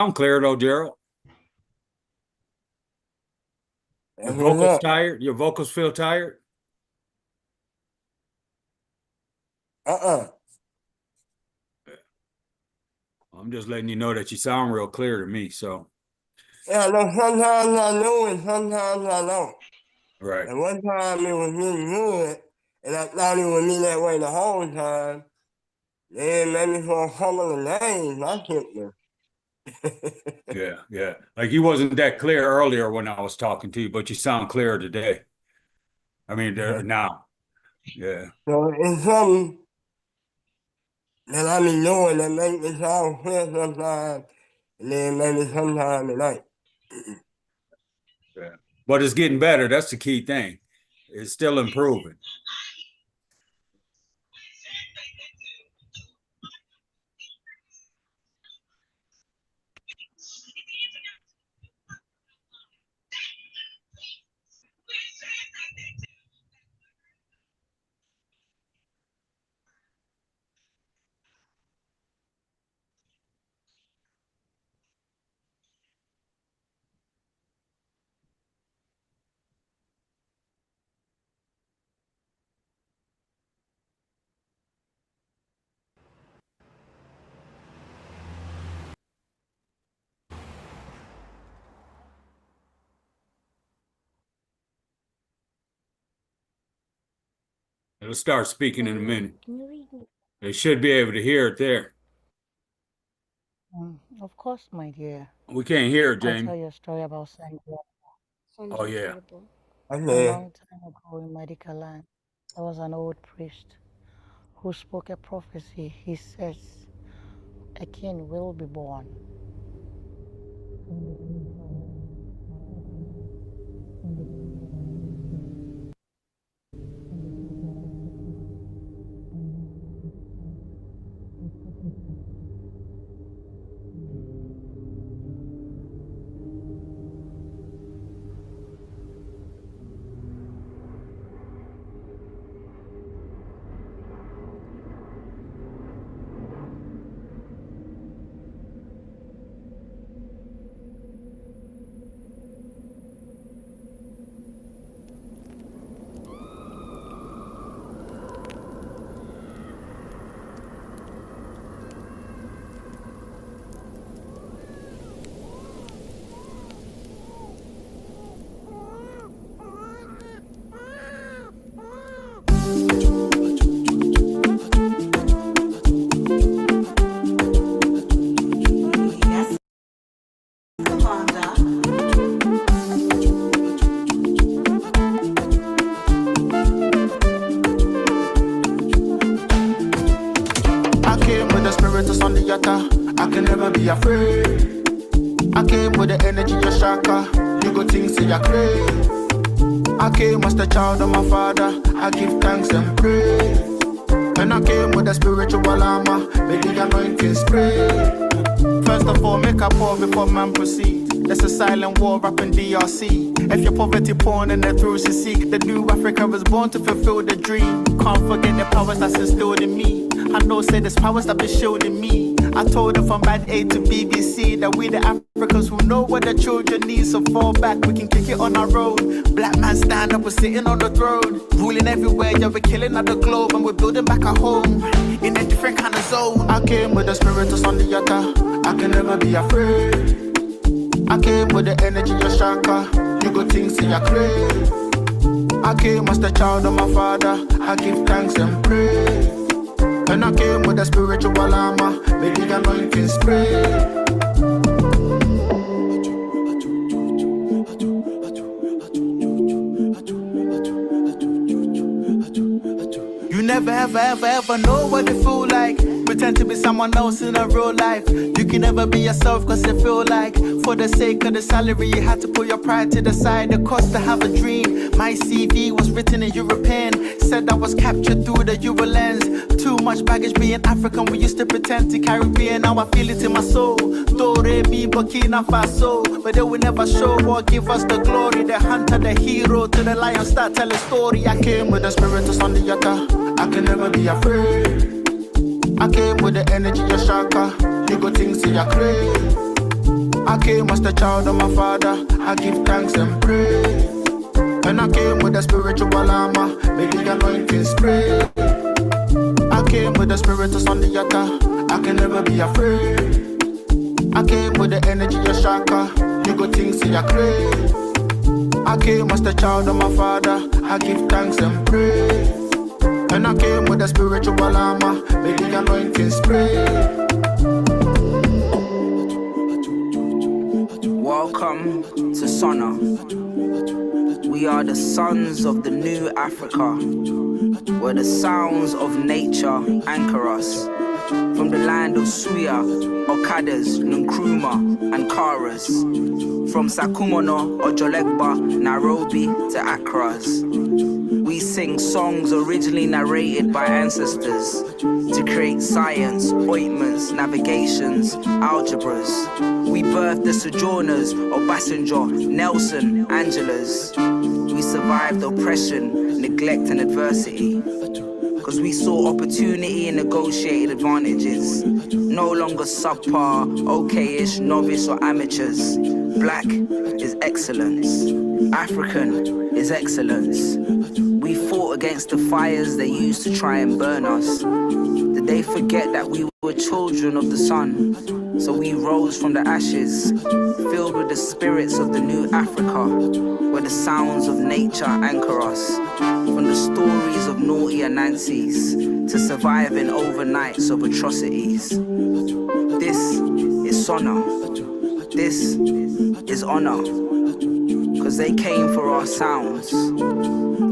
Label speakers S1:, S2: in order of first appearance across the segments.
S1: I'm clear though, Gerald. Your vocals tired? Your vocals feel tired? I'm just letting you know that you sound real clear to me, so.
S2: Yeah, no, sometimes I know and sometimes I don't.
S1: Right.
S2: And one time it was really good, and I thought it would be that way the whole time. Then maybe for a couple of days, I kept them.
S1: Yeah. Like you wasn't that clear earlier when I was talking to you, but you sound clearer today. I mean, now. Yeah.
S2: So it's something that I be doing that make me sound clear sometimes, and then maybe sometimes it ain't.
S1: Yeah. But it's getting better. That's the key thing. It's still improving. It'll start speaking in a minute. They should be able to hear it there.
S3: Of course, my dear.
S1: We can't hear it,
S3: I'll
S1: Jamie.
S3: tell you a story about Sankofa.
S1: Oh, yeah.
S3: A long time ago in medical land, there was an old priest who spoke a prophecy. He says, a king will be born.
S4: I can never be afraid. I came with the energy of Shakur. You go think say you're crazy. I came as the child of my father. I give thanks and praise. And I came with the spiritual armor. May the anointing spray. First of all, make a pour before man proceed. There's a silent war up in DRC. If you're poverty porn and the truth you seek, the new Africa was born to fulfill the dream. Can't forget the powers that's instilled in me. I know say there's powers that be shielding me. I told them from bad A to BBC that we the Africans who know what the children need. So fall back, we can kick it on our own. Black man stand up, we're sitting on the throne. Ruling everywhere, yeah, we're killing out the globe. And we're building back a home in a different kind of zone. I came with the spirit of Sandiata. I can never be afraid. I came with the energy of Shakur. You go think say you're crazy. I came as the child of my father. I give thanks and praise. And I came with the spiritual armor. May the anointing spray. You never ever know what it feel like. Pretend to be someone else in a real life. You can never be yourself cause you feel like for the sake of the salary you had to put your pride to the side. The cost to have a dream. My CV was written in European. Said I was captured through the Euro lens. Too much baggage being African. We used to pretend to Caribbean. Now I feel it in my soul. Do re mi Burkina Faso. But they will never show or give us the glory. The hunter, the hero, to the lion start telling story. I came with the spirit of Sandiata. I can never be afraid. I came with the energy of Shakur. You go think say you're crazy. I came as the child of my father. I give thanks and praise. And I came with a spiritual armor. May the anointing spray. I came with the spirit of Sandiata. I can never be afraid. I came with the energy of Shakur. You go things say you're crazy. I came as the child of my father. I give thanks and praise. And I came with the spiritual armor. May the anointing spray.
S5: Welcome to Sona. We are the sons of the new Africa, where the sounds of nature anchor us. From the land of Suya, Okadas, Nkrumah, and Karas. From Sakumono, Ojolegba, Nairobi to Accra's. We sing songs originally narrated by ancestors to create science, ointments, navigations, algebras. We birthed the sojourners, Obasanjo, Nelson, Angelas. We survived oppression, neglect and adversity. Cause we saw opportunity and negotiated advantages. No longer subpar, okay-ish, novice or amateurs. Black is excellence. African is excellence. We fought against the fires they used to try and burn us. Did they forget that we were children of the sun? So we rose from the ashes, filled with the spirits of the new Africa, where the sounds of nature anchor us. From the stories of naughty and Nancy's to surviving overnights of atrocities. This is Sona. This is honor. Cause they came for our sounds.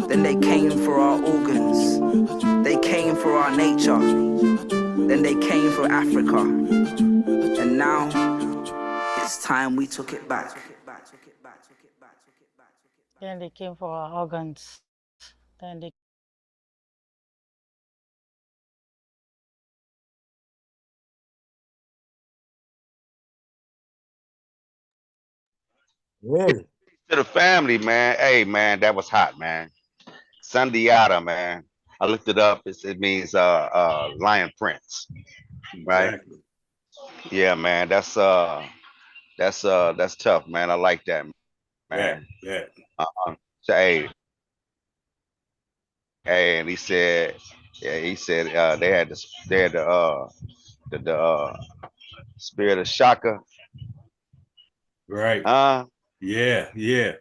S5: Then they came for our organs. They came for our nature. Then they came for Africa. And now it's time we took it back.
S3: Then they came for our organs. Then they
S2: Really?
S6: To the family, man. Hey, man, that was hot, man. Sundiata, man. I looked it up. It means lion prince, right?
S1: Exactly.
S6: Yeah, man. That's tough, man. I like that,
S1: Yeah,
S6: man.
S1: yeah.
S6: So, hey, and he said, yeah, he said they had the spirit of Shaka.
S1: Right.
S6: Uh,
S1: Yeah, yeah.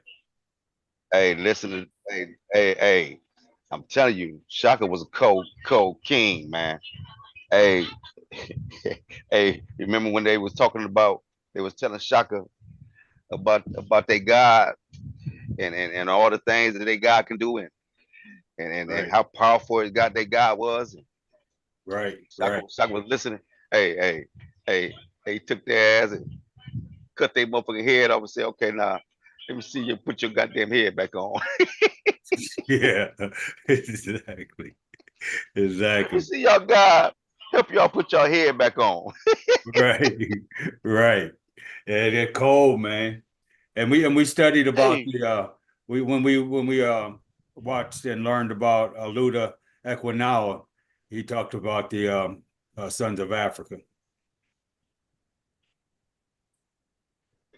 S6: hey, listen to hey. I'm telling you, Shaka was a cold king, man. Hey, hey, remember when they was talking about they was telling Shaka about their God and all the things that their God can do and
S1: Right,
S6: how powerful his God their God was. And
S1: right,
S6: Shaka,
S1: right.
S6: Shaka was listening. Hey, he took their ass and cut their motherfucking head off and said, okay, now let me see you put your goddamn head back on.
S1: Yeah, exactly.
S6: Let me
S1: Exactly.
S6: see y'all God help y'all put your head back on.
S1: Right, right. Yeah, they're cold, man. And we studied about
S6: Hey,
S1: the we watched and learned about Aluda Ekwinawa. He talked about the Sons of Africa.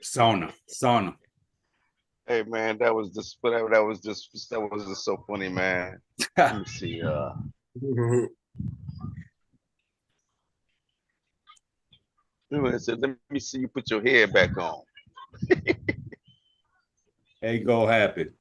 S1: Sona.
S6: hey man, that was just so funny, man. Let me see. It said, let me see you put your head back on.
S1: Ain't gonna happen.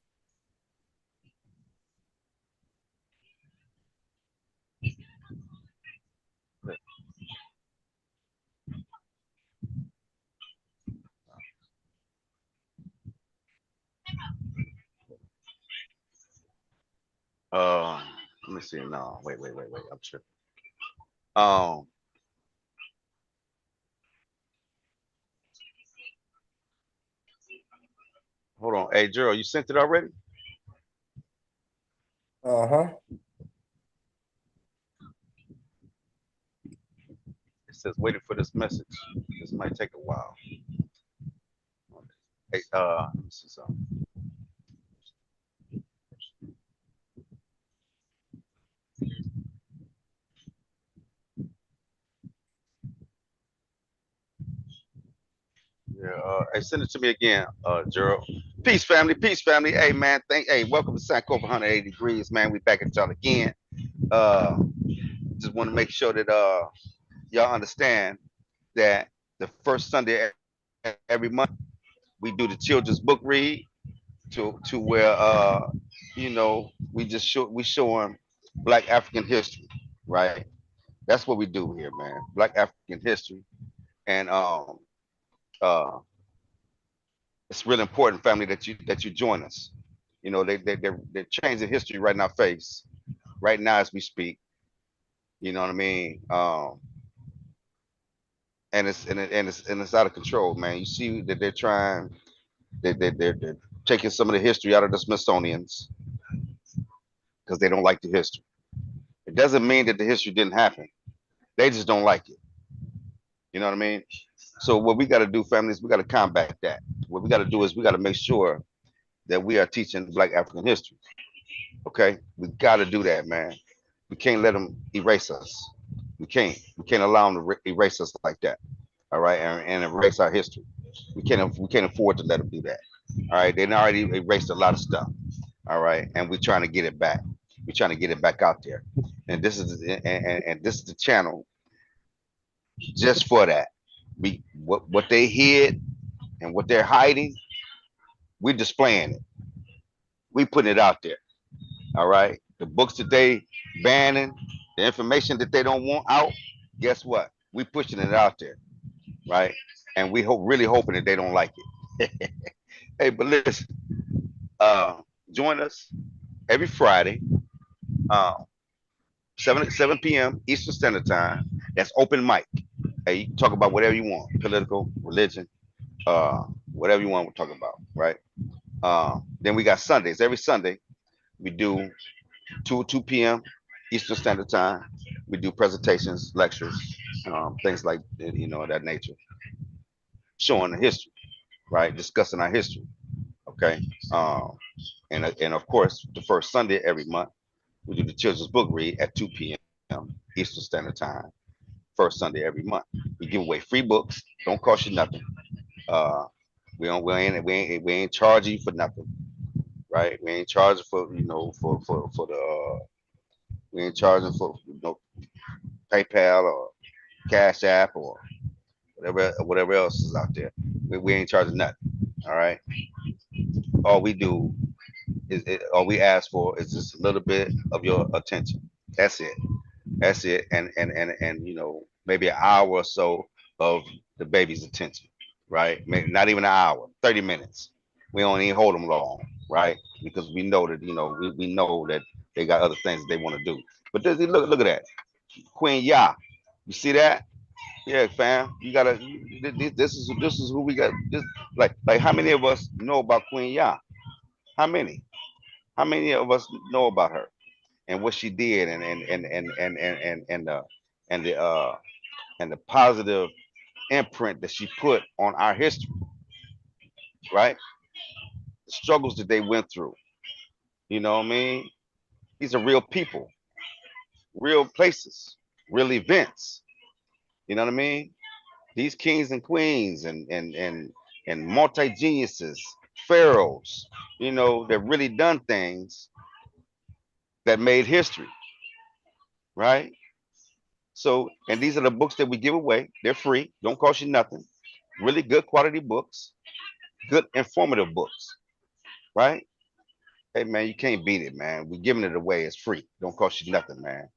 S6: Uh, Let me see. No, wait. I'm tripping. Um, Hold on. Hey, Gerald, you sent it already?
S2: Uh-huh.
S6: It says waiting for this message. This might take a while. Hey, let me see something. Yeah, here. Hey, send it to me again, Gerald. Peace, family. Peace, family. Hey, man. Hey, welcome to Sankofa 180 degrees, man. We back at y'all again. Uh, just want to make sure that y'all understand that the first Sunday every month we do the children's book read to where we just we showing Black African history, right? That's what we do here, man. Black African history, and it's really important, family, that you join us. You know, they're changing history right in our face, right now as we speak. You know what I mean? And it's out of control, man. You see that they're trying, they're taking some of the history out of the Smithsonian's because they don't like the history. It doesn't mean that the history didn't happen. They just don't like it. You know what I mean? So what we got to do, family, is we got to combat that. What we got to do is we got to make sure that we are teaching Black African history. Okay, we got to do that, man. We can't let them erase us. We can't. We can't allow them to erase us like that. All right, and erase our history. We can't. We can't afford to let them do that. All right, they already erased a lot of stuff. All right, and we're trying to get it back. We're trying to get it back out there, and this is the channel just for that. We what they hid and what they're hiding, we're displaying it. We putting it out there. All right. The books that they banning, the information that they don't want out, guess what? We pushing it out there, right? And we really hoping that they don't like it. Hey, but listen, uh, join us every Friday, uh, 7 p.m. Eastern Standard Time. That's open mic. Hey, you can talk about whatever you want, political, religion, whatever you want to talk about, right? Then we got Sundays. Every Sunday we do 2 p.m. Eastern Standard Time. We do presentations, lectures, things like that nature, showing the history, right? Discussing our history. Okay, and of course, the first Sunday every month we do the children's book read at 2 p.m. Eastern Standard Time. First Sunday every month. We give away free books. Don't cost you nothing. Uh, we ain't charging you for nothing, right? We ain't charging for for the we ain't charging for PayPal or Cash App or whatever else is out there. We ain't charging nothing. All right. All we do all we ask for is just a little bit of your attention. That's it. That's it. And maybe an hour or so of the baby's attention. Right. Maybe not even an hour. 30 minutes. We don't even hold them long. Right. Because we know that we know that they got other things that they want to do. But look at that. Queen Ya. You see that? Yeah, fam. You gotta. This is who we got. This like how many of us know about Queen Ya? How many? How many of us know about her and what she did and the and the positive imprint that she put on our history, right? The struggles that they went through. You know what I mean? These are real people, real places, real events. You know what I mean? These kings and queens and multi geniuses, pharaohs, that really done things that made history, right? So, and these are the books that we give away. They're free, don't cost you nothing. Really good quality books, good informative books, right? Hey man, you can't beat it, man. We're giving it away. It's free, don't cost you nothing, man.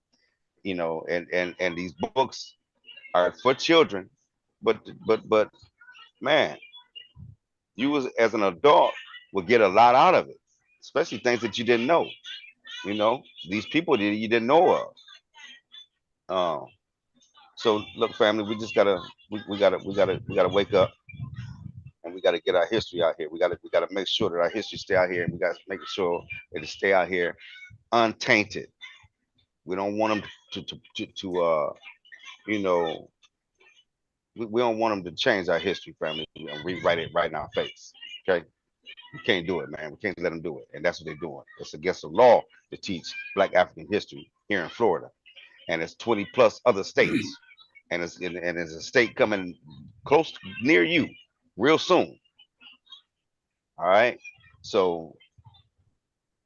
S6: And these books are for children, but man, you as an adult will get a lot out of it, especially things that you didn't know. These people that you didn't know of. Um, so look, family, we just gotta we gotta wake up and we gotta get our history out here. We gotta make sure that our history stay out here, and we gotta make sure that it stay out here untainted. We don't want them to you know we don't want them to change our history, family, and rewrite it right in our face. Okay. We can't do it, man. We can't let them do it. And that's what they're doing. It's against the law to teach Black African history here in Florida. And it's 20 plus other states. And it's a state coming close near you. real soon. All right. So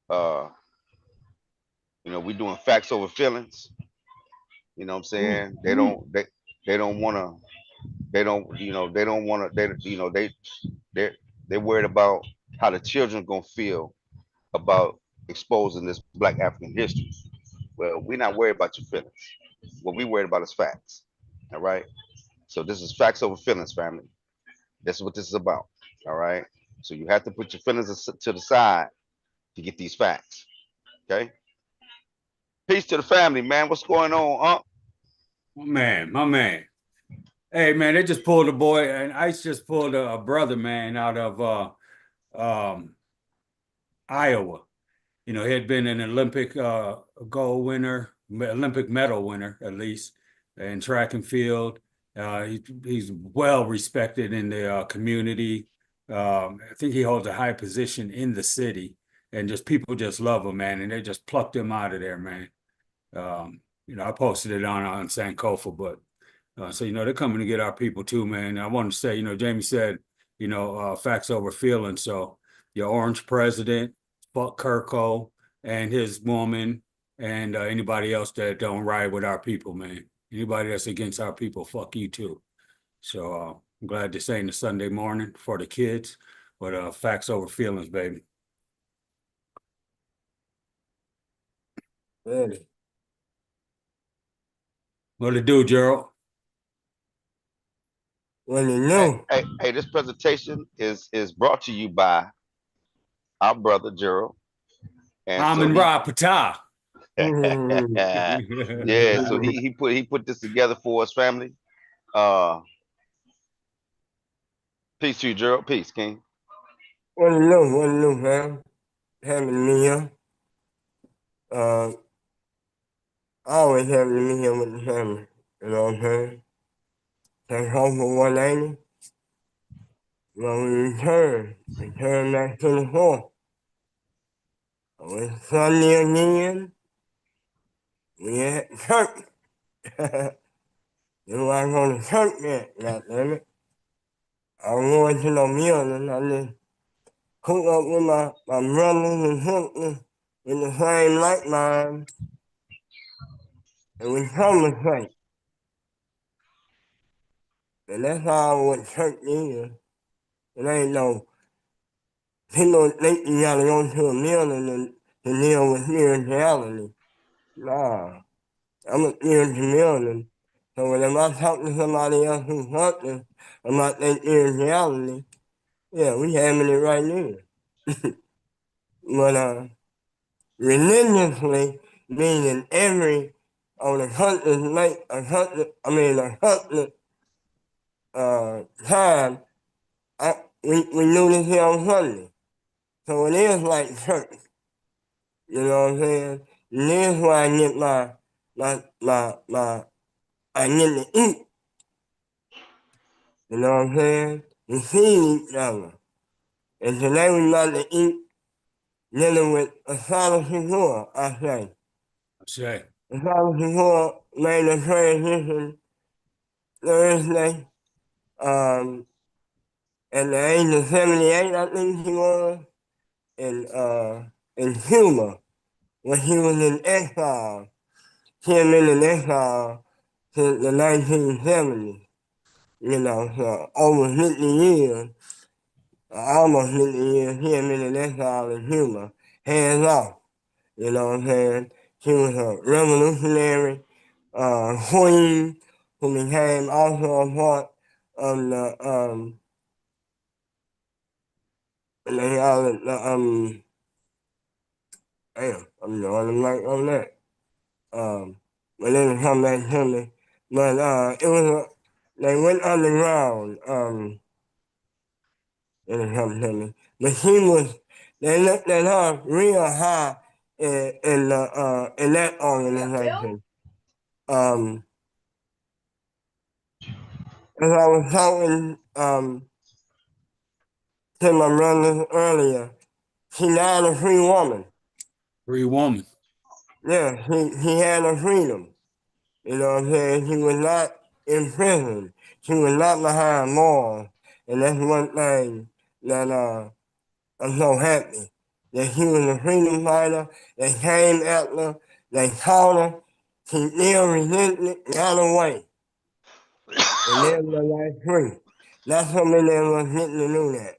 S6: uh, we doing facts over feelings. You know what I'm saying? They don't wanna they don't they don't wanna they they're worried about how the children gonna feel about exposing this black African history. Well, we're not worried about your feelings. What we worried about is facts. All right. So this is facts over feelings, family. This is what this is about. All right. So you have to put your feelings to the side to get these facts. Okay. Peace to the family, man. What's going on, huh?
S1: My man. Hey, man, they just pulled a boy, and ICE just pulled a brother, man, out of um, Iowa. He had been an Olympic gold winner, Olympic medal winner, at least, in track and field. He's well respected in the community. I think he holds a high position in the city, and just people just love him, man. And they just plucked him out of there, man. I posted it on Sankofa, but so they're coming to get our people too, man. I want to say, Jamie said, facts over feelings. So your orange president, fuck Kirko and his woman, and anybody else that don't ride with our people, man. Anybody that's against our people, fuck you too. So I'm glad this ain't a Sunday morning for the kids, but facts over feelings, baby.
S2: Really.
S1: What it do, Gerald?
S2: When you
S6: Hey,
S2: knew.
S6: hey, this presentation is brought to you by our brother Gerald, and so
S1: Amin
S6: he
S1: Ra Patah.
S6: yeah, so he put this together for us, family. Uh, peace to you, Gerald. Peace, King.
S2: When you knew, man. Having me here. Uh, always having me here with the family. You know what I'm saying? Take home for 180. When we return back to the fort. When Sunday again, we at church. You ain't going to church yet, goddammit. I'm going to no meal and I just hook up with my brothers and sisters in the same like mind and we conversate. And that's all what church is. It ain't no people think you gotta go to a meal and to deal with spirituality. Nah. I'm a spirituality. So whenever I talk to somebody else who's something about their spirituality, yeah, we having it right now. But religiously, meaning every on a hundred night, a hundred time, we do this here on Sunday. So it is like church. You know what I'm saying? And this is where I get I get to eat. You know what I'm saying? We feed each other. And today we got to eat dinner with Assata Shakur, I say.
S1: Say,
S2: Assata Shakur made a transition Thursday, at the age of 78, I think she was, in Cuba, when she was in exile. She had been in exile since the 1970s, so over 50 years, almost 50 years, she had been in exile in Cuba, hands off, you know what I'm saying? She was a revolutionary queen who became also a part of damn, I'm drawing a blank on that. But then it come back to me. But it was they went underground. And it come to me. But they looked at her real high in that organization. As I was talking to my brothers earlier, she died a free woman.
S1: free woman.
S2: Yeah, he had her freedom. You know what I'm saying? She was not in prison. She was not behind bars. And that's one thing that I'm so happy that he was a freedom fighter that came after, they caught him, he still resented, got away, and lived a life free. Not so many of us getting to do that.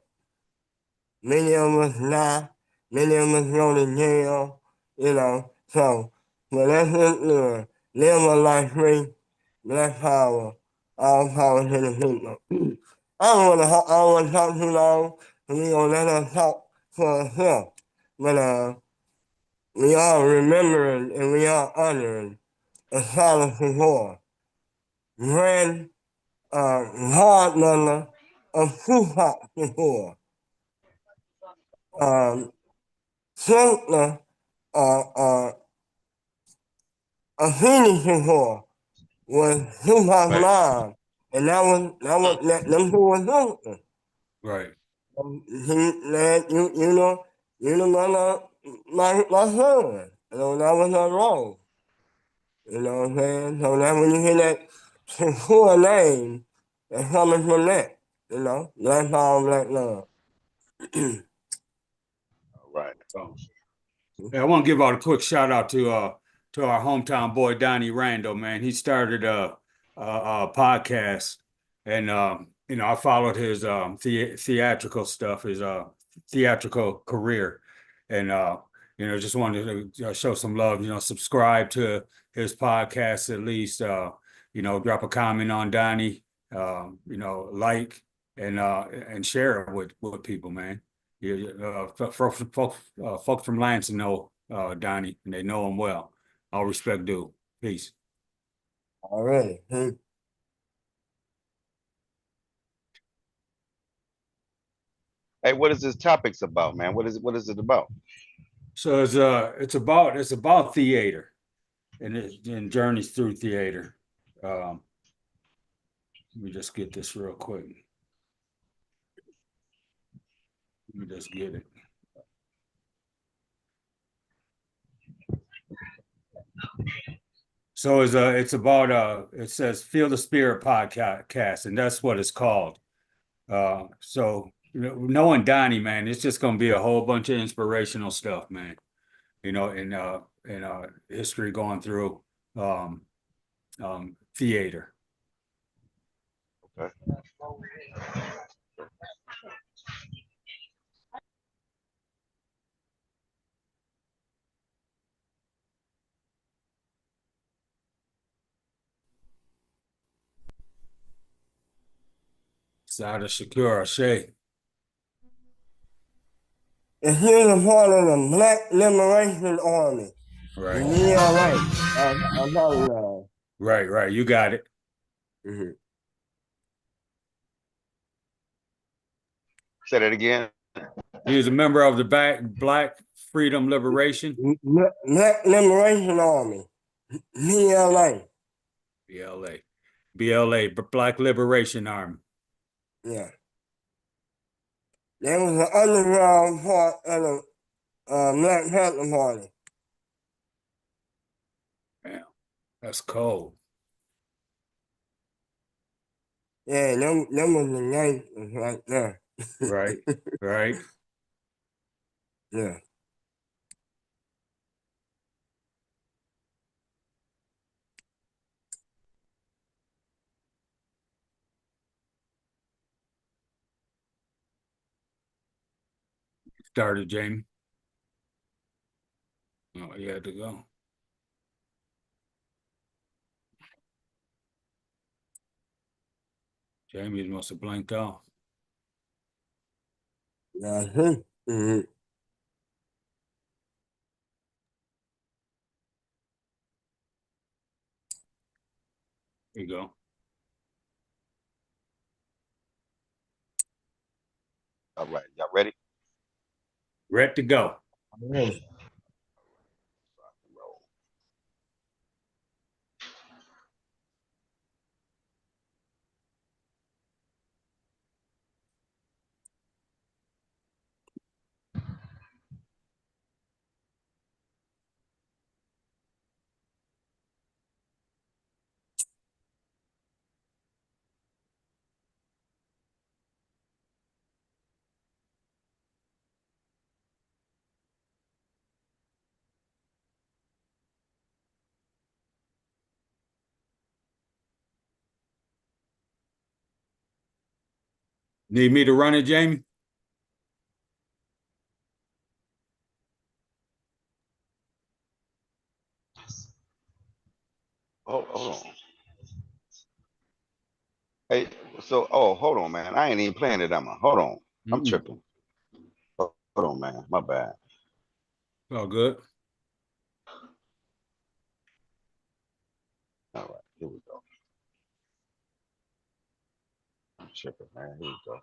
S2: Many of us die, many of us go to jail, so, but that's it, live a life free, black power, all power to the people. I don't want to talk too long, we gonna let us talk for ourselves, but we are remembering and we are honoring Assata Shakur, grand godmother of Tupac Shakur, sister uh, uh, of Phoenix Shakur was Tupac's
S1: Right.
S2: mom, and them two was sisters.
S1: Right.
S2: You know, my son. That was her role. You know what I'm saying? So now when you hear that Shakur name, it's coming from that. Black power, black love.
S6: All right.
S1: So, yeah, I want to give out a quick shout out to our hometown boy Donnie Randall, man. He started a podcast, and I followed his theatrical stuff, his theatrical career, and just wanted to show some love. Subscribe to his podcast at least. Drop a comment on Donnie. Like and share it with people, man. Yeah, folks from Lansing know Donnie, and they know him well. All respect due. Peace.
S2: Already.
S6: Hey, what is this topics about, man? What is it about?
S1: So it's about theater and journeys through theater. Um, Let me just get this real quick. Let me just get it. So it's about it says Feel the Spirit podcast, and that's what it's called. So knowing Donnie, man, it's just gonna be a whole bunch of inspirational stuff, man. In history going through um, theater.
S6: Okay.
S1: Assata Shakur Shay.
S2: If you're a part of the Black Liberation Army,
S1: Right,
S2: BLA, I'm talking
S1: right. You got it.
S2: about.
S6: Say that again.
S1: He was a member of the Black Freedom Liberation.
S2: Black Liberation Army, BLA.
S1: BLA. BLA, Black Liberation Army.
S2: Yeah. There was an underground part of the Black Panther Party.
S1: Damn, that's cold.
S2: Yeah, them was the gangsters right there.
S1: Right, right.
S2: Yeah.
S1: Started Jamie. Oh, he had to go. Jamie must have blanked off.
S2: Yeah. Mm-hmm.
S1: Here you go.
S6: All right. Y'all ready?
S1: Ready to go.
S2: Really.
S6: Roll.
S1: Need me to run it, Jamie?
S6: Hold on. Hey, so hold on, man. I ain't even playing it, am I? Hold on. I'm
S1: Mm-mm.
S6: tripping. Hold on, man. My bad.
S1: All good.
S6: All right, here we go. I'm tripping, man. Here we go.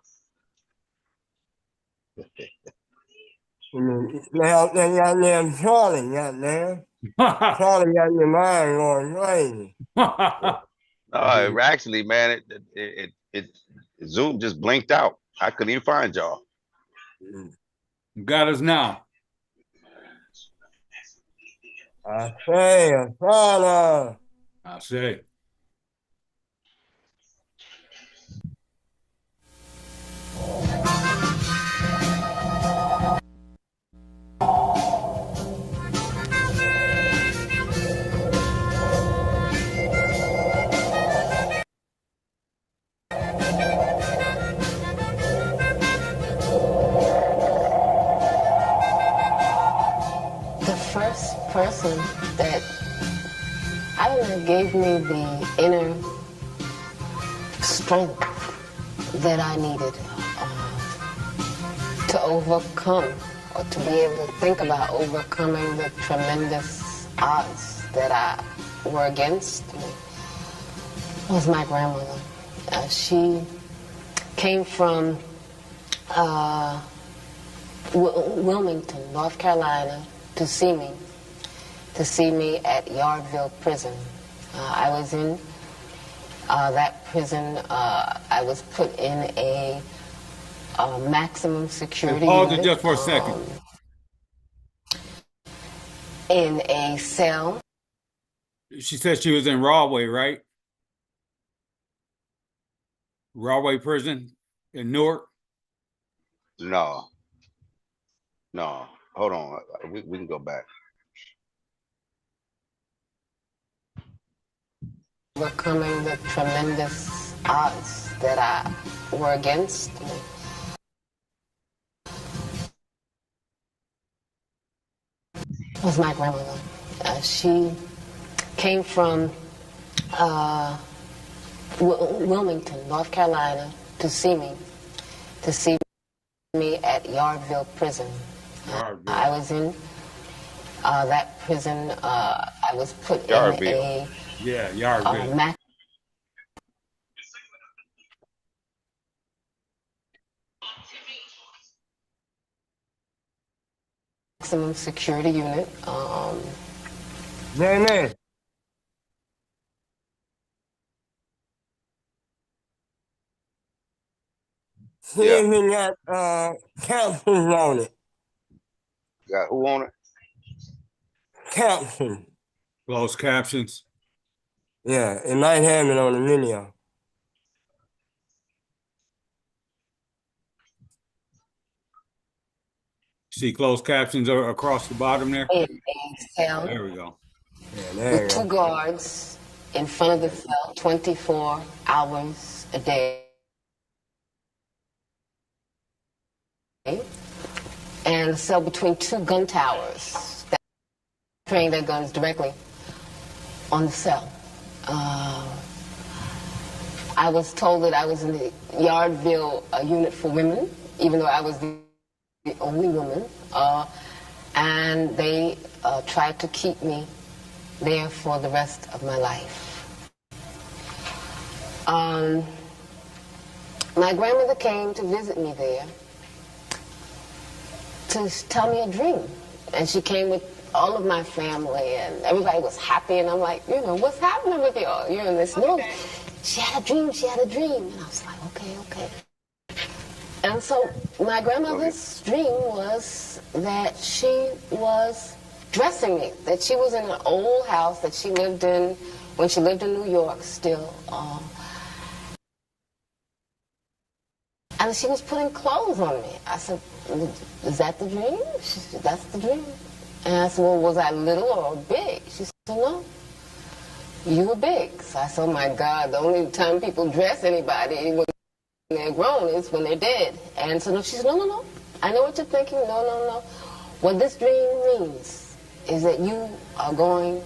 S2: Now, goddamn Charlie, goddamn. Charlie got your mind going crazy.
S6: No, actually, man, it Zoom just blinked out. I couldn't even find y'all.
S1: Got us now.
S2: I say, Assata.
S1: I say.
S7: The first person that I don't know gave me the inner strength that I needed to overcome or to be able to think about overcoming the tremendous odds that were against me was my grandmother. She came from Wilmington, North Carolina, to see me at Yardville Prison. I was in that prison. I was put in a maximum security
S1: Pause it
S7: unit,
S1: just for a second.
S7: in a cell.
S1: She said she was in Rahway, right? Rahway Prison in Newark.
S6: No, no. Hold on. We can go back.
S7: Overcoming the tremendous odds that were against me. Was my grandmother. She came from Wilmington, North Carolina, to see me at Yardville Prison. I was in that prison. I was put
S6: Yardville.
S7: in
S1: Yardville.
S7: maximum security unit.
S2: Jamie. See if he got captions on it.
S6: Got who on it?
S2: Captions.
S1: Closed captions.
S2: Yeah, it might have it on the video.
S1: See closed captions are across the bottom there?
S7: In a cell.
S1: There we go.
S2: Yeah, there
S7: with
S2: you
S7: two
S2: go.
S7: guards in front of the cell 24 hours a day. And a cell between two gun towers that train their guns directly on the cell. I was told that I was in the Yardville unit for women, even though I was the only woman. And they tried to keep me there for the rest of my life. My grandmother came to visit me there to tell me a dream. And she came with all of my family, and everybody was happy, and I'm like, what's happening with y'all? You're in this room. She had a dream. And I was like, okay. And so my grandmother's dream was that she was dressing me, that she was in an old house that she lived in when she lived in New York still. And she was putting clothes on me. I said, is that the dream? She said, that's the dream. And I said, well, was I little or big? She said, no, you were big. So I said, oh my God, the only time people dress anybody was they're grown is when they're dead. And so she said, no. I know what you're thinking. No. What this dream means is that you are going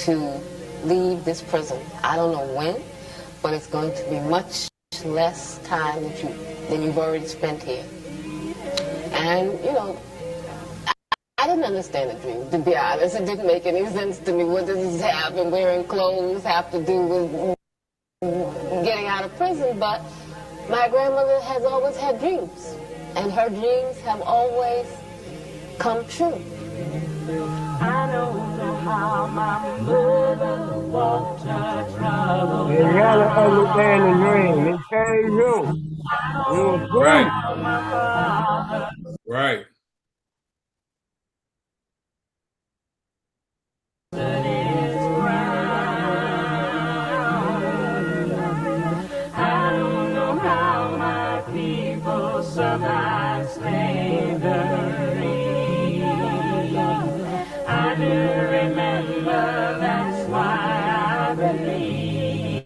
S7: to leave this prison. I don't know when, but it's going to be much less time than you've already spent here. And, I didn't understand the dream, to be honest. It didn't make any sense to me. What does this have and wearing clothes have to do with getting out of prison? But my grandmother has always had dreams, and her dreams have always come true.
S8: I don't know how my mother walked her trouble.
S2: You gotta understand the dream. It came true. It was true.
S1: Right.
S8: I don't know how my people survived slavery. I do remember, that's why I believe.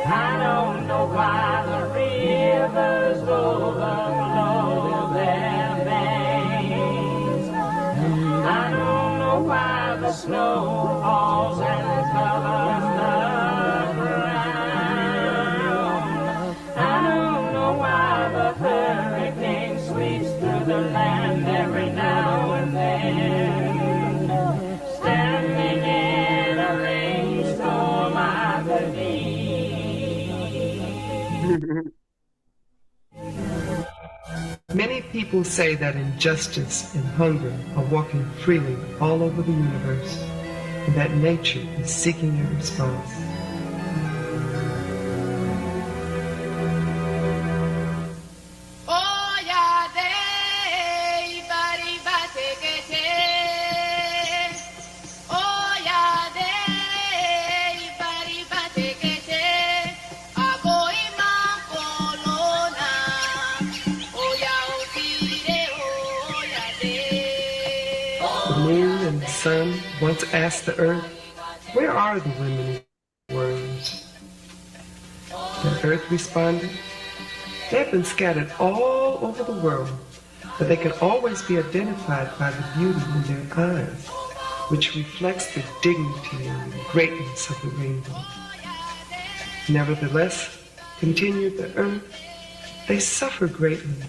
S8: I don't know why the rivers overflow their banks. I don't know why the snow falls and covers the ground. I don't know why the hurricane sweeps through the land every now and then. Standing in a rainstorm, I believe.
S9: Many people say that injustice and hunger are walking freely all over the universe, and that nature is seeking a response. The moon and the sun once asked the earth, "Where are the women worms?" The earth responded, "They've been scattered all over the world, but they can always be identified by the beauty in their eyes, which reflects the dignity and the greatness of the rainbow. Nevertheless," continued the earth, "they suffer greatly,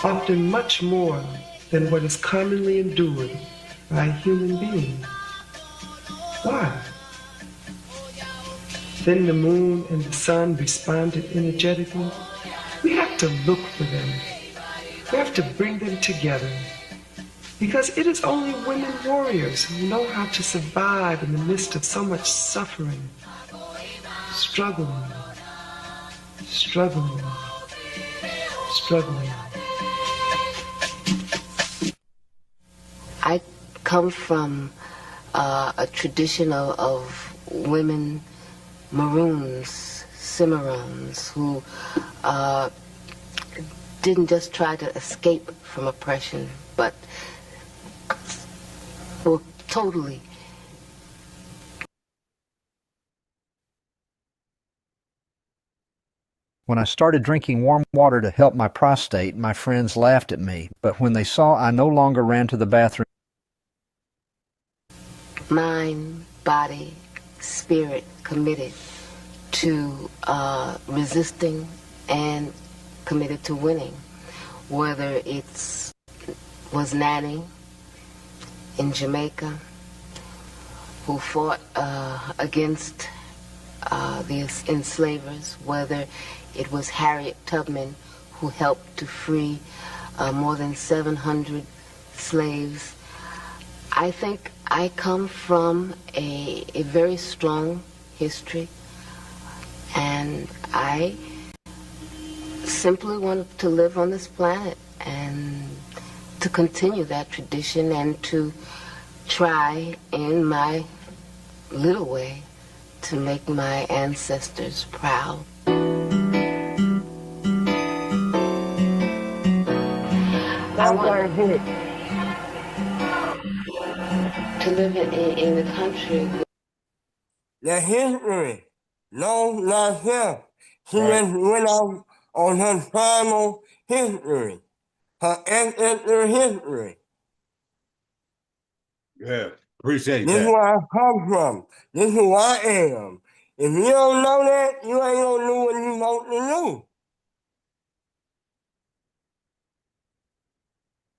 S9: often much more than what is commonly endured by a human being. Why?" Then the moon and the sun responded energetically, "We have to look for them. We have to bring them together. Because it is only women warriors who know how to survive in the midst of so much suffering, struggling.
S7: I come from a tradition of women maroons, cimarrons, who didn't just try to escape from oppression, but were totally
S10: When I started drinking warm water to help my prostate, my friends laughed at me, but when they saw I no longer ran to the bathroom,
S7: mind, body, spirit committed to resisting and committed to winning. Whether was Nanny in Jamaica, who fought against the enslavers, whether it was Harriet Tubman, who helped to free more than 700 slaves. I think I come from a very strong history, and I simply want to live on this planet and to continue that tradition and to try in my little way to make my ancestors proud. I want to live in the country.
S2: The history No, not him. She
S1: Right.
S2: just went off on her tribal history, her ancestral history.
S1: Yeah. Appreciate
S2: This is
S1: that.
S2: where I come from. This is who I am. If you don't know that, you ain't gonna do what you want to do.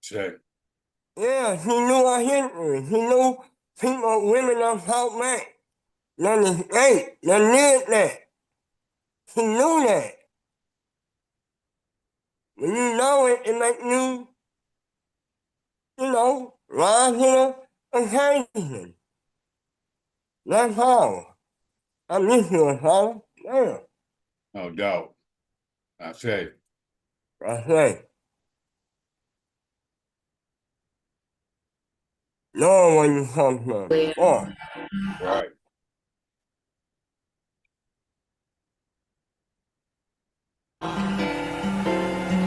S1: Say.
S2: Yeah, she knew her history. She knew people, women of South Bank. None of the state, none did that. She knew that. When you know it, it makes you, rise to the occasion. That's all. I miss you, Assata. Damn.
S1: No doubt. I say.
S2: I say, knowing where you come from. Boy,
S1: Right.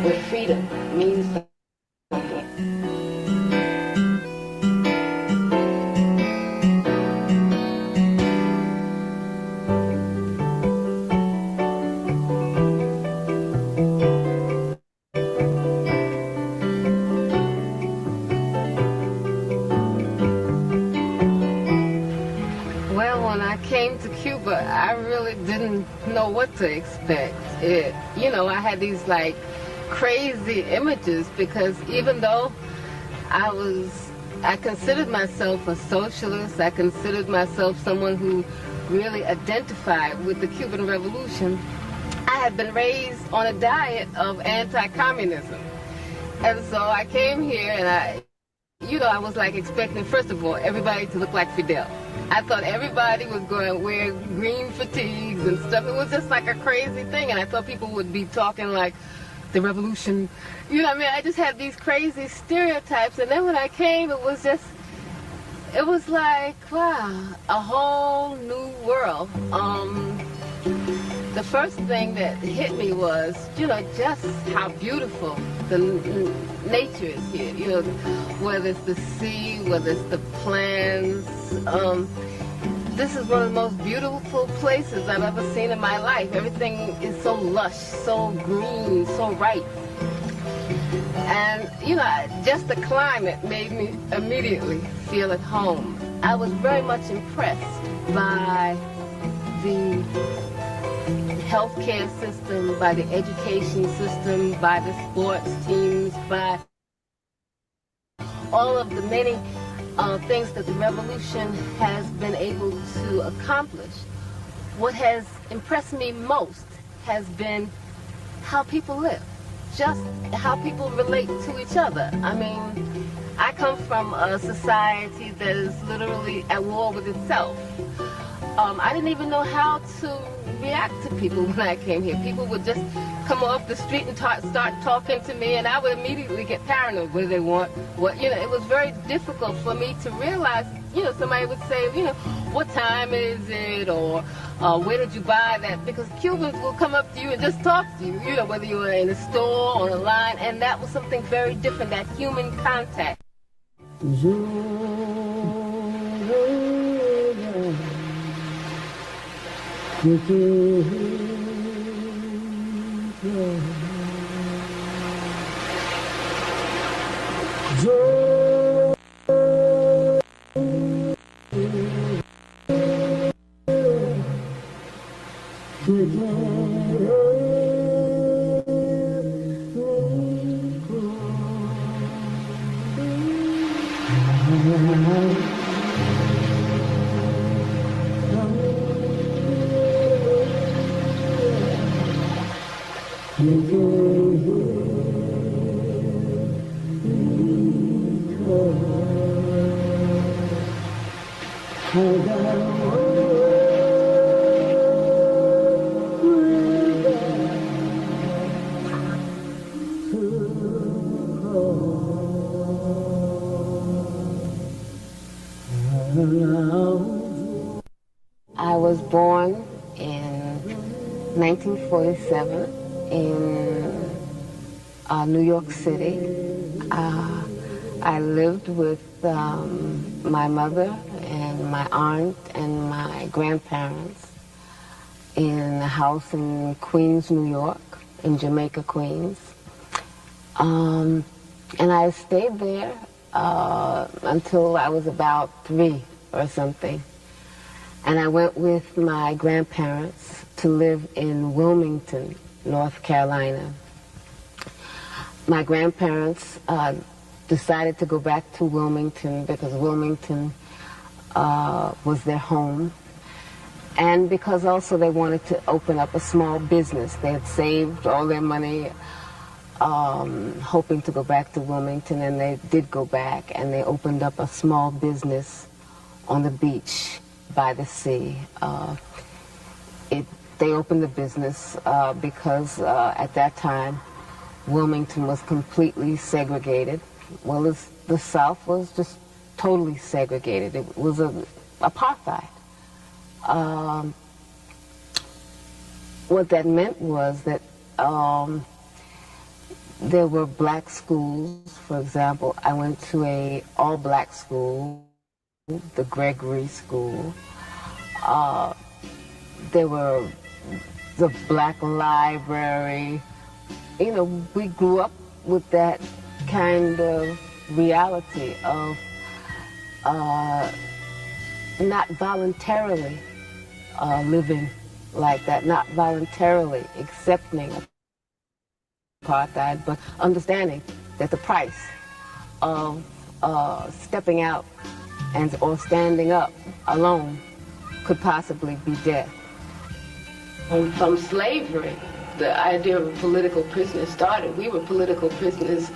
S7: Where freedom means something. Well, when I came to Cuba, I really didn't know what to expect. I had these like crazy images because even though I considered myself a socialist, I considered myself someone who really identified with the Cuban Revolution, I had been raised on a diet of anti-communism. And so I came here and I was like expecting, first of all, everybody to look like Fidel. I thought everybody was going to wear green fatigues and stuff. It was just like a crazy thing. And I thought people would be talking like the revolution. I just had these crazy stereotypes. And then when I came, it was like, wow, a whole new world. The first thing that hit me was, just how beautiful the nature is here. Whether it's the sea, whether it's the plants. This is one of the most beautiful places I've ever seen in my life. Everything is so lush, so green, so ripe. And, just the climate made me immediately feel at home. I was very much impressed by the healthcare system, by the education system, by the sports teams, by all of the many things that the revolution has been able to accomplish. What has impressed me most has been how people live, just how people relate to each other. I mean, I come from a society that is literally at war with itself. I didn't even know how to react to people when I came here. People would just come off the street and start talking to me, and I would immediately get paranoid. What do they want? It was very difficult for me to realize, somebody would say, what time is it? Or where did you buy that? Because Cubans will come up to you and just talk to you, whether you were in a store, on a line, and that was something very different, that human contact. I was born in 1947 in New York City. I lived with my mother and my aunt and my grandparents. in a house in Queens, New York, in Jamaica, Queens. And I stayed there until I was about 3 or something. And I went with my grandparents to live in Wilmington, North Carolina. My grandparents decided to go back to Wilmington because Wilmington was their home. And because also they wanted to open up a small business. They had saved all their money hoping to go back to Wilmington, and they did go back, and they opened up a small business on the beach by the sea. They opened the business because at that time Wilmington was completely segregated. Well, the South was just totally segregated. It was apartheid. What that meant was that there were black schools. For example, I went to a all-black school, the Gregory School. There were the black library. You know, we grew up with that kind of reality of not voluntarily living like that, not voluntarily accepting apartheid, but understanding that the price of stepping out or standing up alone could possibly be death. From slavery, the idea of political prisoners started. We were political prisoners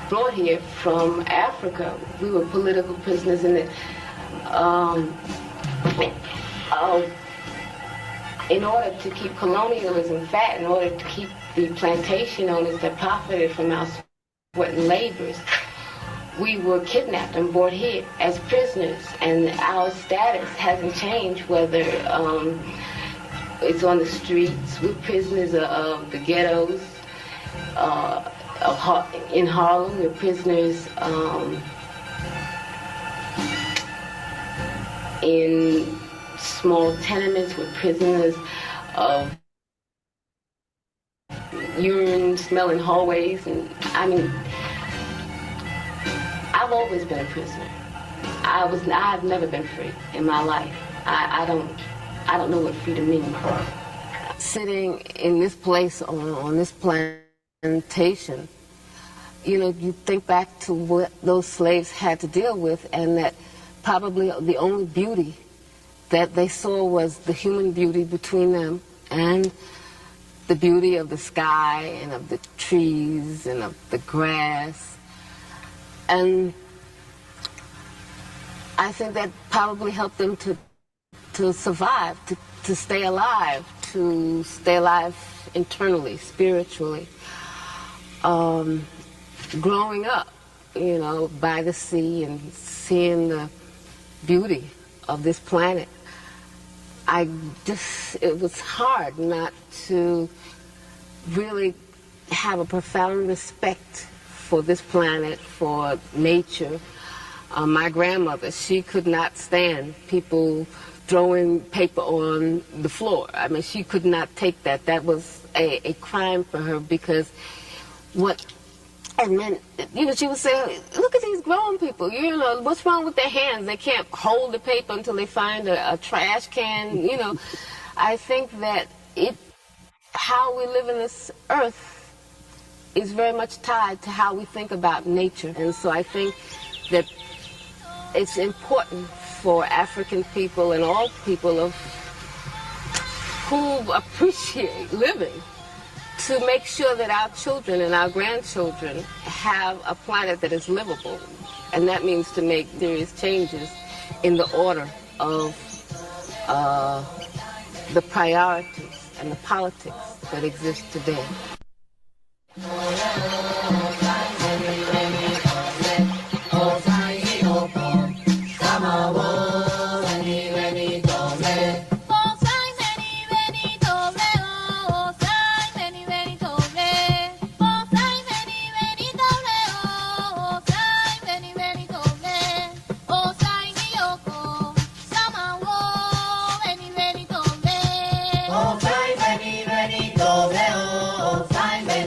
S7: brought here from Africa. We were political prisoners in order to keep colonialism fat, in order to keep the plantation owners that profited from our sweat and labors, we were kidnapped and brought here as prisoners, and our status hasn't changed, whether it's on the streets. We're prisoners of the ghettos, in Harlem. We're prisoners in small tenements. We're prisoners of urine smelling hallways. And I mean, I've always been a prisoner. I've never been free in my life. I don't know what freedom means. Sitting in this place on this plantation, you know, you think back to what those slaves had to deal with, and that probably the only beauty that they saw was the human beauty between them and the beauty of the sky and of the trees and of the grass. And I think that probably helped them to survive, to stay alive internally, spiritually. Growing up, you know, by the sea and seeing the beauty of this planet, it was hard not to really have a profound respect for this planet, for nature. My grandmother, she could not stand people throwing paper on the floor. I mean, she could not take that. That was a crime for her, because what it meant, you know, she would say, look at these grown people, you know, what's wrong with their hands? They can't hold the paper until they find a trash can, you know. I think that how we live in this earth is very much tied to how we think about nature. And so I think that it's important for African people and all people who appreciate living to make sure that our children and our grandchildren have a planet that is livable. And that means to make serious changes in the order of the priorities and the politics that exist today.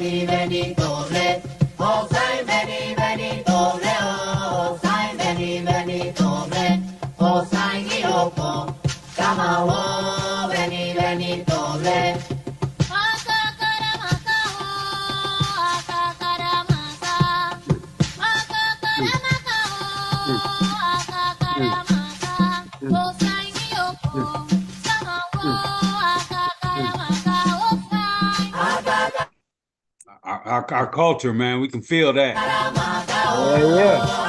S8: many, many tole. Oh, sai, many, many tole. Oh, sai, many, many tole. Oh, sai, giroko. Kama wo, many, many tole.
S1: Our culture, man, we can feel that.
S2: Yeah.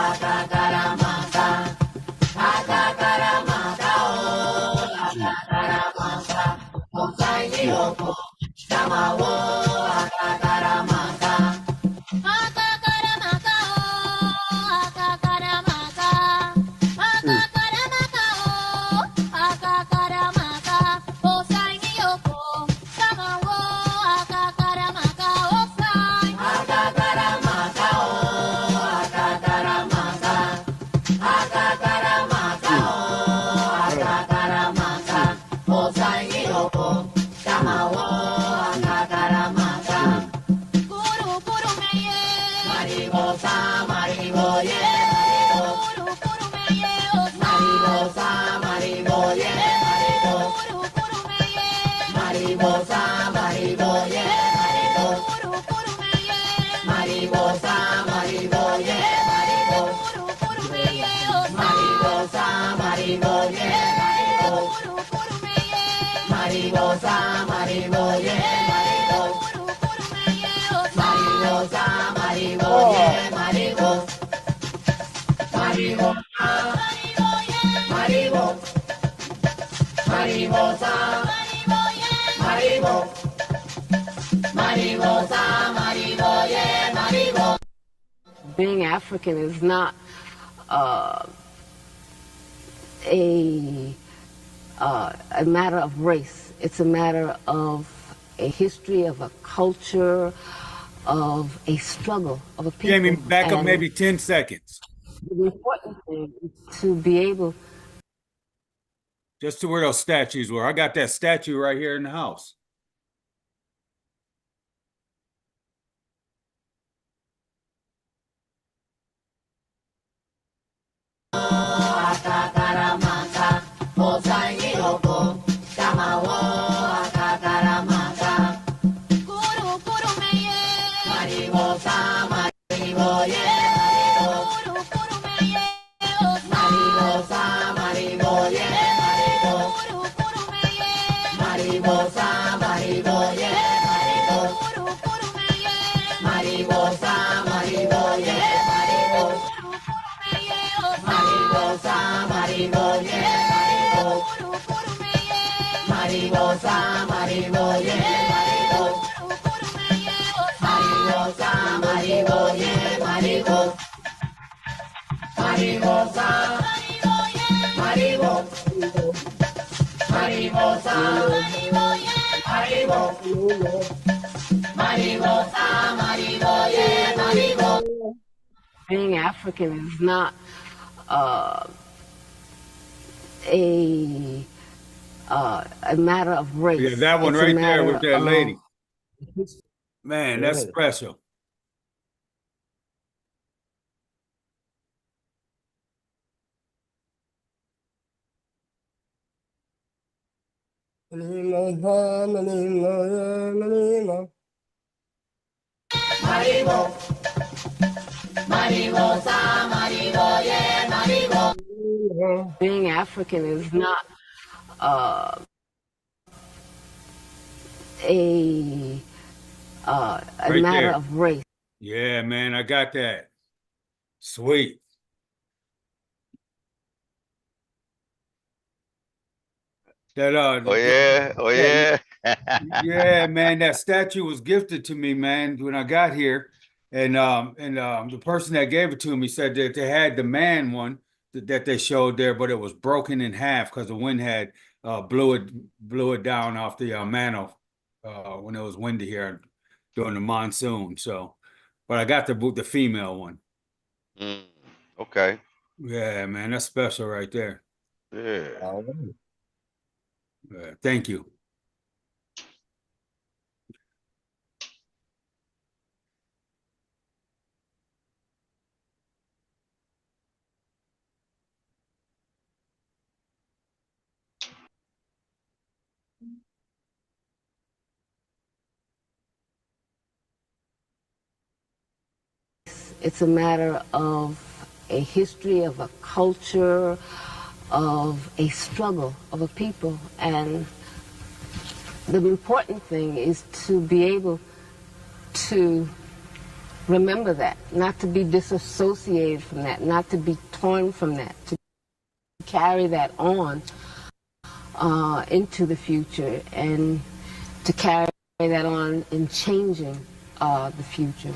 S7: Being African is not a matter of race. It's a matter of a history, of a culture, of a struggle, of a people.
S1: Jamie, back up
S7: And
S1: maybe 10 seconds.
S7: the important thing is to be able
S1: Just to where those statues were. I got that statue right here in the house.
S7: being African is not a matter of race.
S1: Yeah, that one
S7: it's a
S1: right there
S7: matter
S1: with that
S7: of
S1: lady. Man, that's
S2: Yeah.
S1: special.
S7: Being African is not a
S1: Right
S7: matter
S1: there.
S7: of race.
S1: Yeah, man, I got that. Sweet. That
S6: Oh yeah, oh
S1: yeah,
S6: yeah.
S1: yeah, man, that statue was gifted to me, man, when I got here. And the person that gave it to me said that they had the man one that they showed there, but it was broken in half because the wind had blew it down off the mantle when it was windy here during the monsoon. So, but I got the female one.
S6: Mm, okay.
S1: Yeah, man, that's special right there.
S6: Yeah.
S1: Thank you.
S7: It's a matter of a history, of a culture, of a struggle of a people. And the important thing is to be able to remember that, not to be disassociated from that, not to be torn from that, to carry that on into the future and to carry that on in changing the future.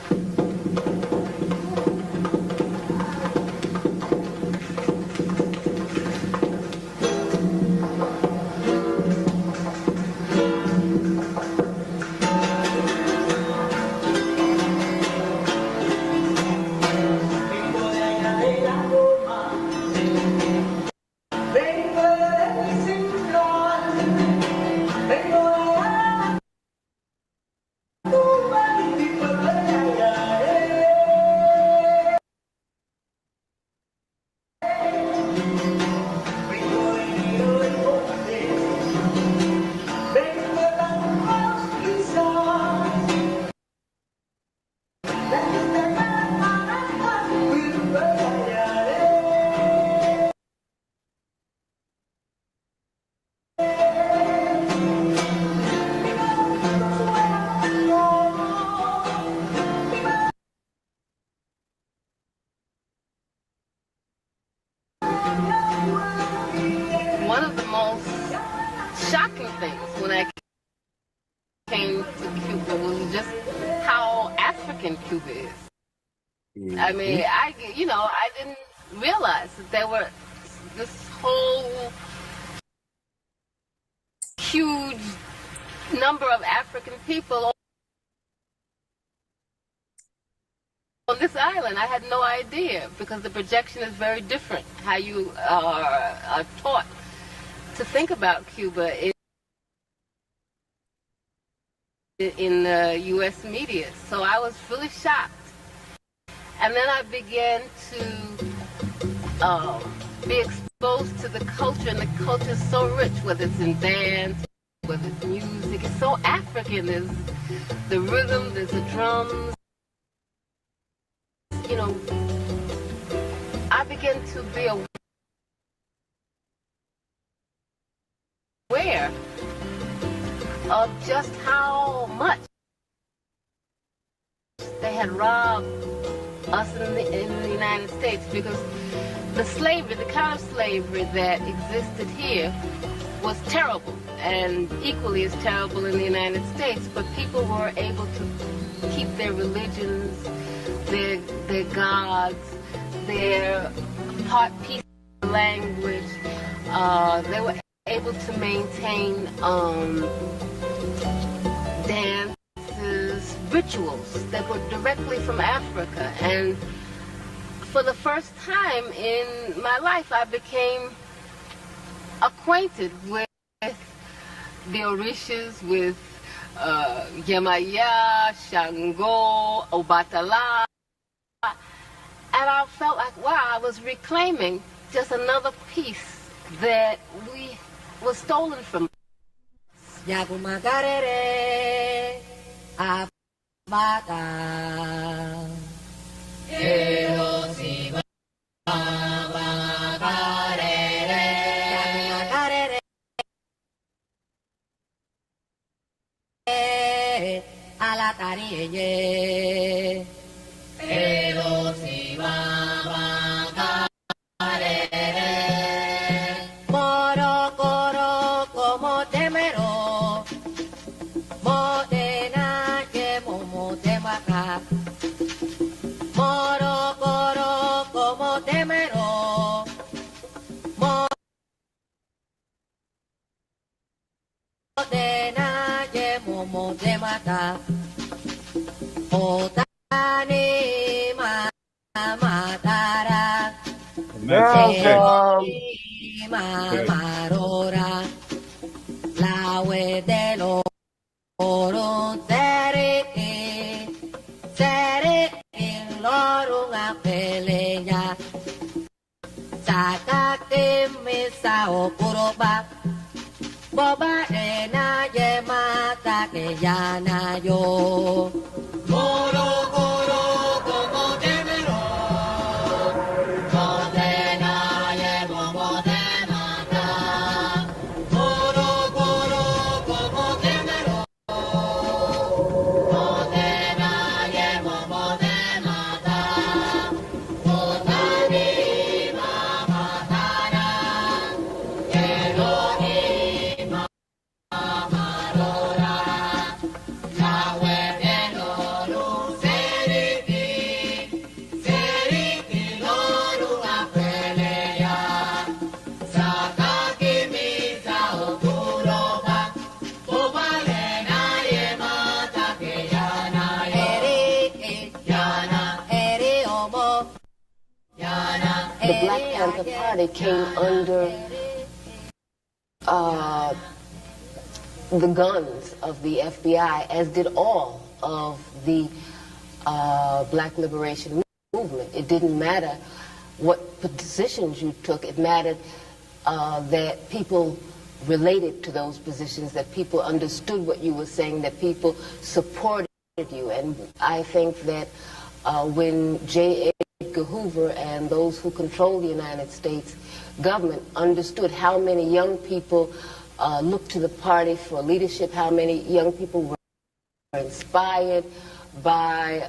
S7: One of the most shocking things when I came to Cuba was just how African Cuba is. I mean, I didn't realize that there were this whole huge number of African people on this island. I had no idea, because the projection is very different, how you are taught to think about Cuba in the U.S. media. So I was really shocked. And then I began to be exposed to the culture, and the culture is so rich, whether it's in dance, whether it's music. It's so African. There's the rhythm, there's the drums. You know, I began to be aware of just how much they had robbed us in the United States, because the slavery, the kind of slavery that existed here was terrible, and equally as terrible in the United States, but people were able to keep their religions, their gods, their part piece language. They were able to maintain dances, rituals that were directly from Africa. And for the first time in my life, I became acquainted with the Orishas, with Yemaya, Shango, Obatala. And I felt like, wow, I was reclaiming just another piece that was stolen from us. Yagumagarere, Abada, Erosiba, Bagarere, Yagumagarere, Alatareye, Erosiba, Bagarere, Moro, Coro, como temero, Modena, que momo te mata, Moro, Coro, como temero, Modena, que momo te mata, Otani, matara, Marora, la de los oro, sere, loro, una pelea, saca que me sao curoba,
S11: boba ena ye mata ke yana yo. Goro goro como temero, modena ye modena ta. Goro goro como temero, modena ye modena ta. Modani mama tara, Elohim amarora.
S7: The Black Panther Party came under the guns of the FBI, as did all of the Black liberation movement. It didn't matter what positions you took. It mattered that people related to those positions, that people understood what you were saying, that people supported you. And I think that when J. Edgar Hoover and those who control the United States government understood how many young people looked to the party for leadership, how many young people were inspired by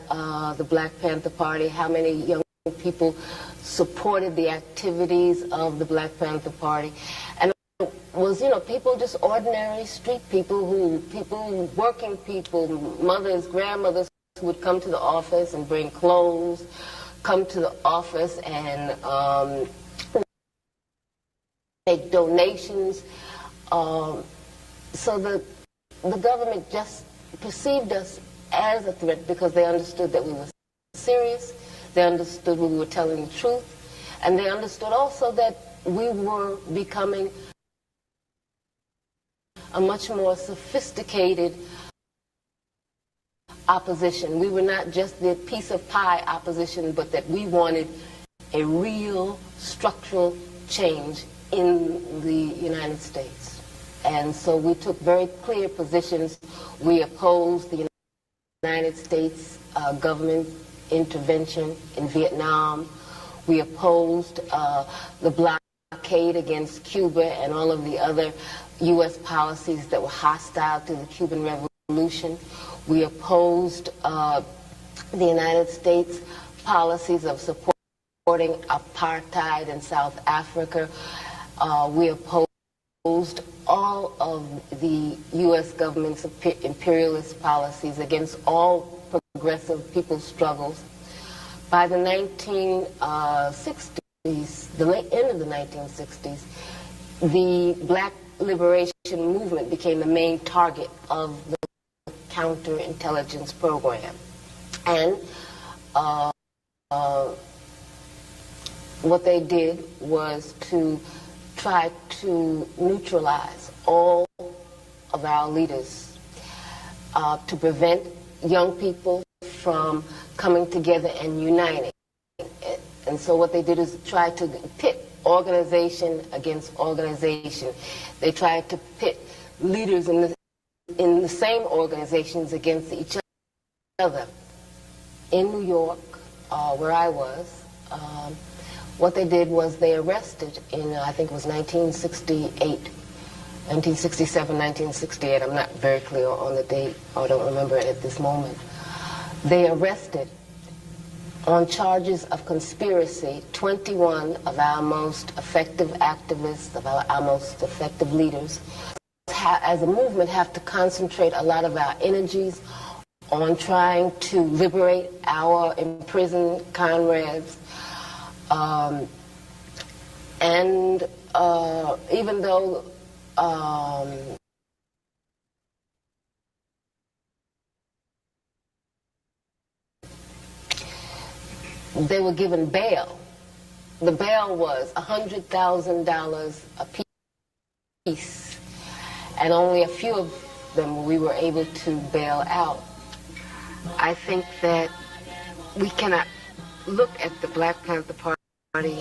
S7: the Black Panther Party, how many young people supported the activities of the Black Panther Party. And it was, you know, people, just ordinary street people, working people, mothers, grandmothers who would come to the office and bring clothes, come to the office and make donations. So the government just perceived us as a threat because they understood that we were serious, they understood we were telling the truth, and they understood also that we were becoming a much more sophisticated opposition. We were not just the piece of pie opposition, but that we wanted a real structural change in the United States. And so we took very clear positions. We opposed the United States government intervention in Vietnam. We opposed the blockade against Cuba and all of the other U.S. policies that were hostile to the Cuban Revolution. We opposed the United States policies of supporting apartheid in South Africa. We opposed all of the U.S. government's imperialist policies against all progressive people's struggles. By the 1960s, the end of the 1960s, the Black liberation movement became the main target of the counterintelligence program. And what they did was to try to neutralize all of our leaders, to prevent young people from coming together and uniting. And so what they did is try to pit organization against organization. They tried to pit leaders in the same organizations against each other. In New York, where I was, what they did was they arrested in, I think it was 1967, 1968, I'm not very clear on the date, I don't remember it at this moment. They arrested on charges of conspiracy 21 of our most effective activists, of our most effective leaders. As a movement, have to concentrate a lot of our energies on trying to liberate our imprisoned comrades. Even though they were given bail, the bail was $100,000 a piece, and only a few of them we were able to bail out. I think that we cannot look at the Black Panther Party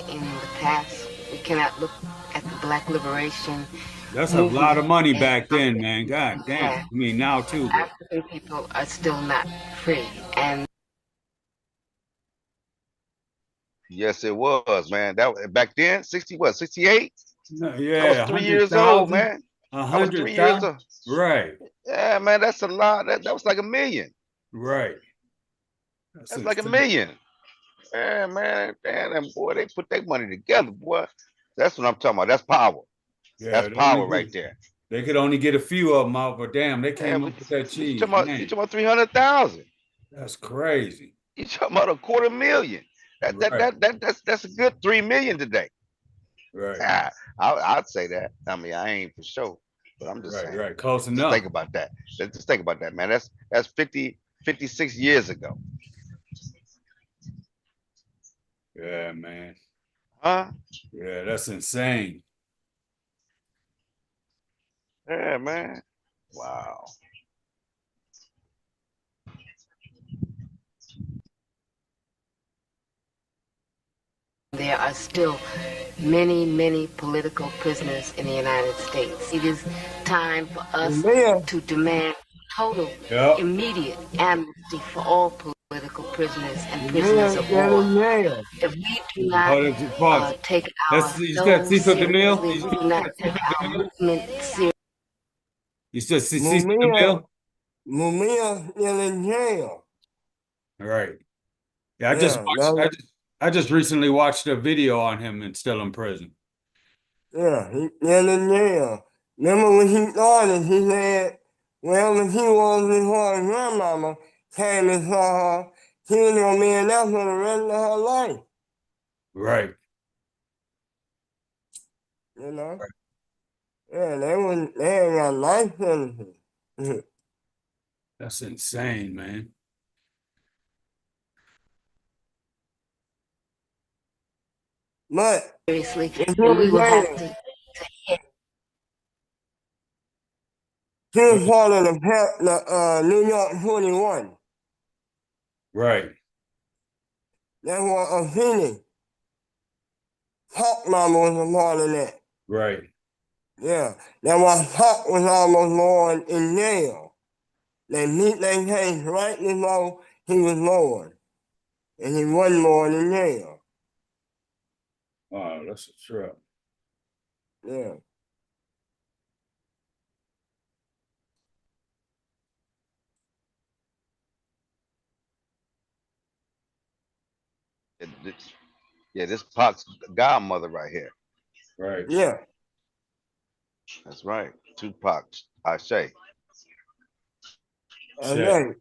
S7: in the past. We cannot look at the Black liberation
S1: That's a
S7: movies
S1: lot of money
S7: and
S1: back then,
S7: something
S1: man. God damn.
S7: that
S1: I mean, now too, but
S7: African people are still not free. And
S6: Yes, it was, man. That back then, 68.
S1: no,
S6: I was
S1: yeah, a
S6: 3 years
S1: hundred
S6: old,
S1: thousand,
S6: man.
S1: a
S6: I was
S1: hundred
S6: 3 years
S1: thousand.
S6: old.
S1: Right,
S6: Yeah, man, that's a lot. That was like a million.
S1: right. That's
S6: That's like a
S1: insane.
S6: million. Yeah, man. Damn, and boy, they put their money together, boy. That's what I'm talking about. That's power.
S1: Yeah,
S6: That's
S1: they only
S6: power
S1: get
S6: right there.
S1: they could only get a few of them out, but damn, they
S6: Man,
S1: came up with that
S6: you
S1: cheese, man.
S6: talking about 300,000.
S1: That's crazy.
S6: You talking about a quarter million.
S1: Right,
S6: That's a good 3 million today.
S1: right,
S6: Ah, I'd say that. I mean, I ain't for sure, but I'm just
S1: right,
S6: saying.
S1: right. Close
S6: Just
S1: enough.
S6: think about that. Just think about that, man. That's 56 years ago.
S1: Yeah, man.
S6: Huh?
S1: Yeah, that's insane.
S6: Yeah, man. Wow.
S7: there are still many, many political prisoners in the United States. It is time for us to demand total,
S1: Yep.
S7: immediate amnesty for all political prisoners and prisoners of war. If we do not
S1: Oh, that's pause.
S7: take our
S1: That's you said
S7: souls
S1: Cecil DeMille.
S7: seriously, we do not take our movement seriously.
S1: You said Cecil DeMille.
S2: Mumia still in jail.
S1: Right. Yeah,
S2: Yeah,
S1: I just recently watched a video on him and still in prison.
S2: yeah, he still in jail. Remember when he started, he said, wherever he was before his grandmama came and saw her, he was gonna be in there for the rest of her life.
S1: Right.
S2: You know? Yeah, they had got life sentences.
S1: That's insane, man.
S2: But
S7: Seriously,
S2: if
S7: and we
S2: you
S7: will have
S2: say
S7: to
S2: he was part of the New York 21.
S1: Right.
S2: That's what Afeni, Hawk Mama was a part of that.
S1: Right.
S2: Yeah, that's why Hawk was almost born in jail. They meet their case right before he was born. And he wasn't born in jail.
S1: Wow, that's a trip.
S2: Yeah.
S6: Yeah, this Pac's godmother right here.
S1: Right.
S2: Yeah.
S6: That's right. Tupac, I say.
S2: Okay.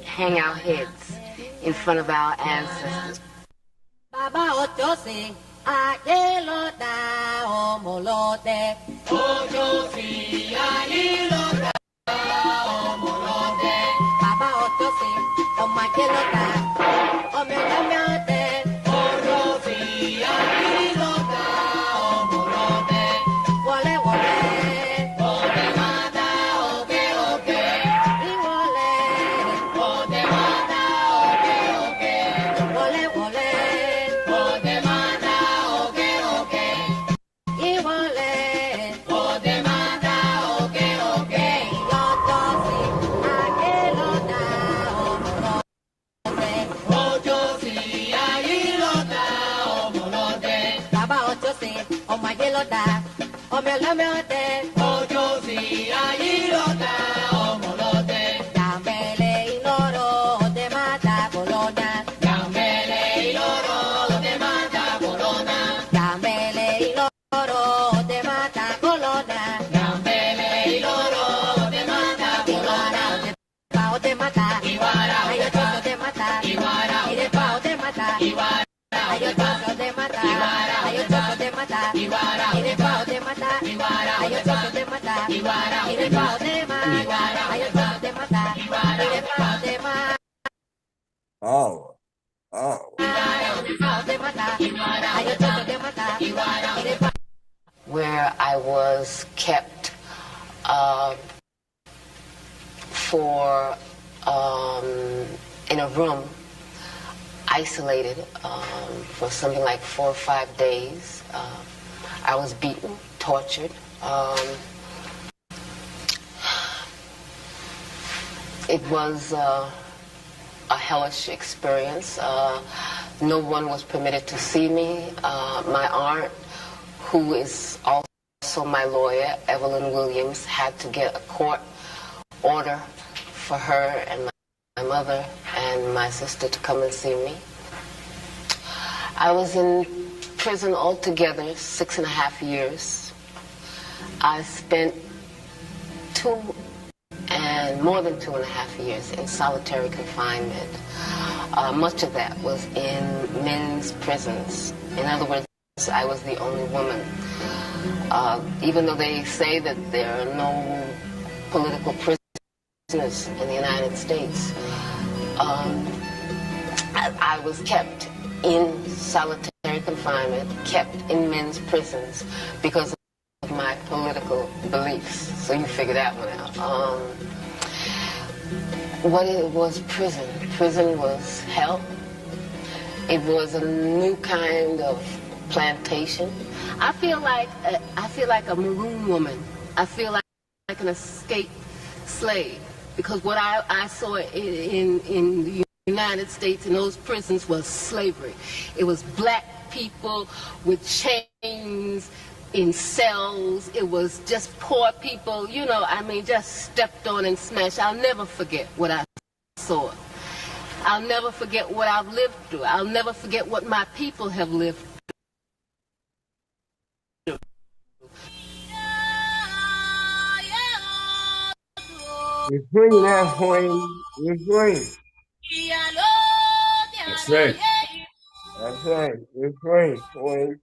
S7: hang our heads in front of our ancestors.
S11: Baba Ochosi, Ayeloda, Omolote. Ochosi, Ayeloda, Omolote. Baba Ochosi, Omayeloda, Omelote. Ochosi, Ayeloda, Omolote. Wole, wole. Ote mata, oke, oke. Iwole. Ote mata, oke, oke. Wole, wole. Ote mata, oke, oke. Iwole. Ote mata, oke, oke. Yotosi, ayeloda, omolote. Ochosi, ayeloda, omolote. Baba Ochosi, omayeloda, omelomeote. Ochosi, ayeloda, omolote. Yambele iloro, de mata bolona. Yambele iloro, de mata bolona. Yambele iloro, de mata bolona. Yambele iloro, de mata bolona. Pao de mata, Iguara, ayochoso de mata, Iguara, y de pao de mata, Iguara, ayochoso de mata, Iguara, ayochoso de mata, Iguara, y de pao de mata, Iguara, ayochoso de mata, Iguara, y de pao de mata, Iguara, ayochoso de mata, Iguara, y de pao de mata.
S2: Oh.
S7: Where I was kept for in a room, isolated for something like 4 or 5 days. I was beaten, tortured. It was a hellish experience. No one was permitted to see me. My aunt, who is also my lawyer, Evelyn Williams, had to get a court order for her and my mother and my sister to come and see me. I was in prison altogether 6.5 years. I spent more than 2.5 years in solitary confinement. Much of that was in men's prisons. In other words, I was the only woman. Even though they say that there are no political prisoners in the United States, I was kept in solitary confinement, kept in men's prisons because of my political beliefs. So you figure that one out. What it was prison. Prison was hell. It was a new kind of plantation. I feel like a maroon woman. I feel like an escaped slave, because what I saw in the United States in those prisons was slavery. It was black people with chains in cells. It was just poor people, just stepped on and smashed. I'll never forget what I saw. I'll never forget what I've lived through. I'll never forget what my people have lived through.
S2: You're free now, Queen. You're free.
S1: That's right.
S2: That's right. You're free, Queen.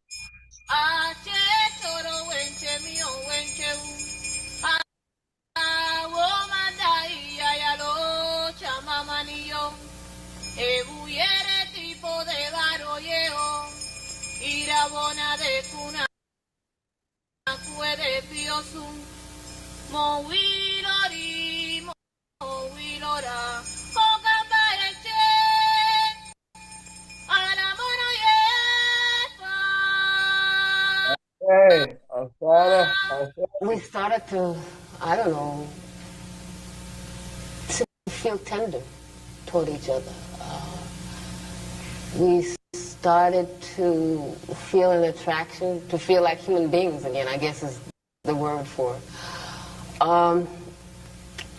S2: Hey, Assata,
S7: We started to, I don't know, to feel tender toward each other. We started to feel an attraction, to feel like human beings again, I guess is the word for it.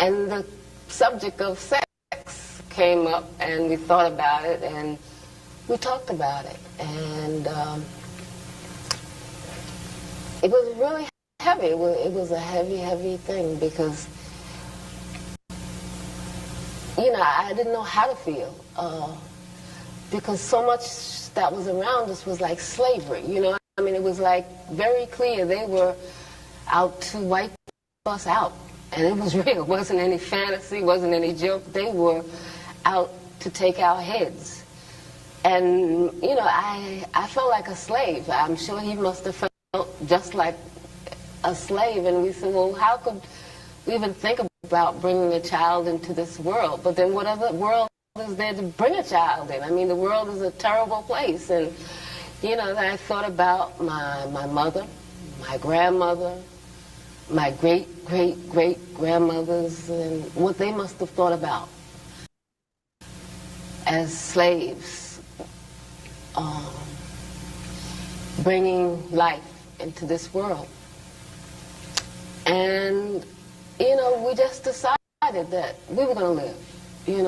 S7: And the subject of sex came up, and we thought about it, and we talked about it. And it was really heavy. It was a heavy, heavy thing because, I didn't know how to feel. Because so much that was around us was like slavery, it was like very clear they were out to wipe us out. And it was real. It wasn't any fantasy, wasn't any joke. They were out to take our heads. And, I felt like a slave. I'm sure he must have felt just like a slave. And we said, well, how could we even think about bringing a child into this world? But then what other world is there to bring a child in? The world is a terrible place. And, I thought about my mother, my grandmother, my great-great-great-grandmothers, and what they must have thought about as slaves, bringing life into this world. And, we just decided that we were going to live, we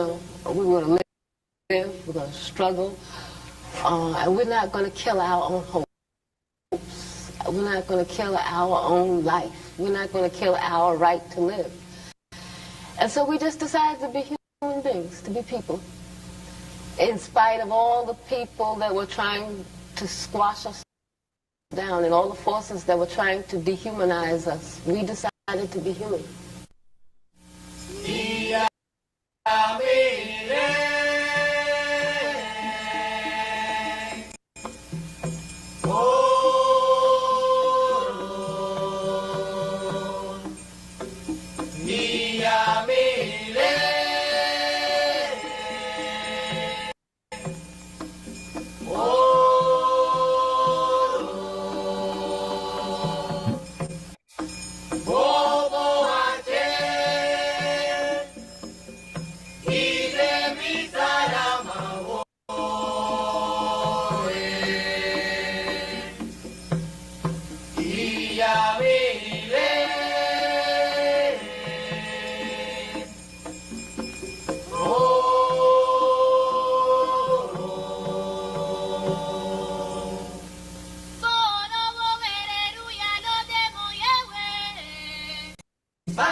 S7: were going to live, we're going to struggle, and we're not going to kill our own hopes. We're not going to kill our own life. We're not going to kill our right to live. And so we just decided to be human beings, to be people. In spite of all the people that were trying to squash us down and all the forces that were trying to dehumanize us, we decided to be human.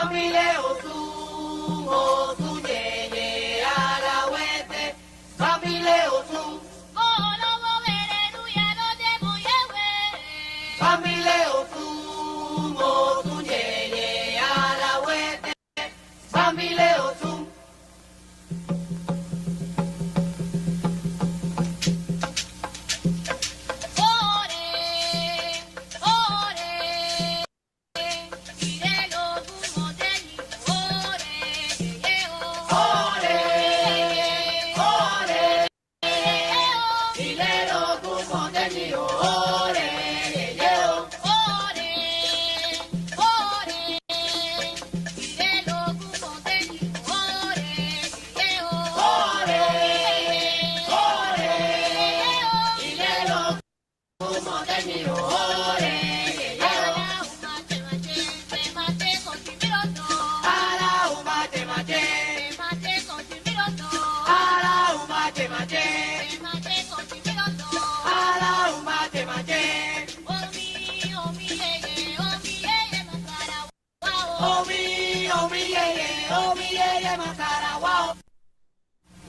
S11: Famile otu, otu yeye arawete. Famile otu. Famile otu, otu yeye arawete. Famile otu.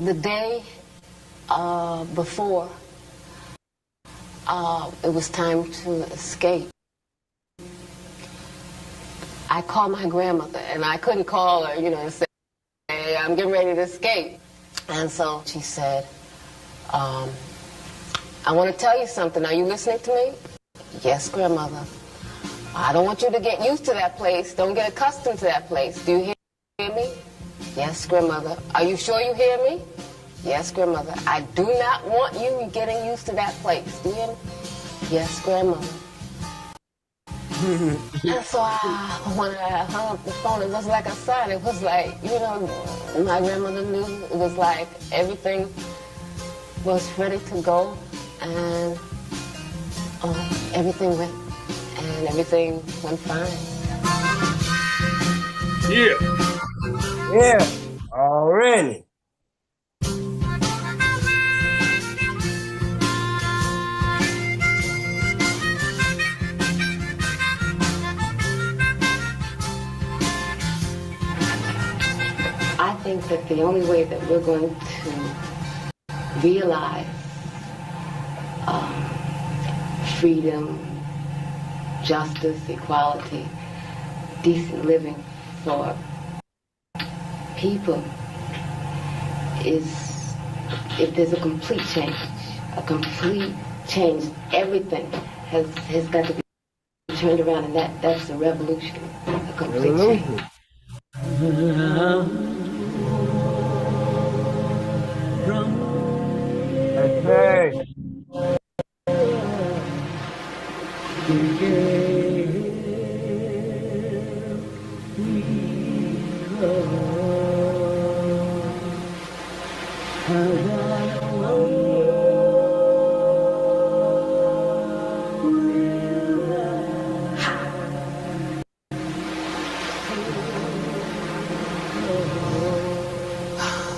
S7: The day before it was time to escape, I called my grandmother, and I couldn't call her, and say, hey, I'm getting ready to escape. And so she said, I want to tell you something. Are you listening to me? Yes, grandmother. I don't want you to get used to that place. Don't get accustomed to that place. Do you hear me? Yes, grandmother. Are you sure you hear me? Yes, grandmother. I do not want you getting used to that place. Do you hear me? Yes, grandmother. And so when I hung up the phone, it was like a sign. It was like, my grandmother knew. It was like everything was ready to go, and everything went fine.
S1: Yeah.
S2: Yeah, already.
S7: I think that the only way that we're going to realize freedom, justice, equality, decent living for people is if there's a complete change. Everything has got to be turned around, and that's a revolution, a complete change.
S2: Hey.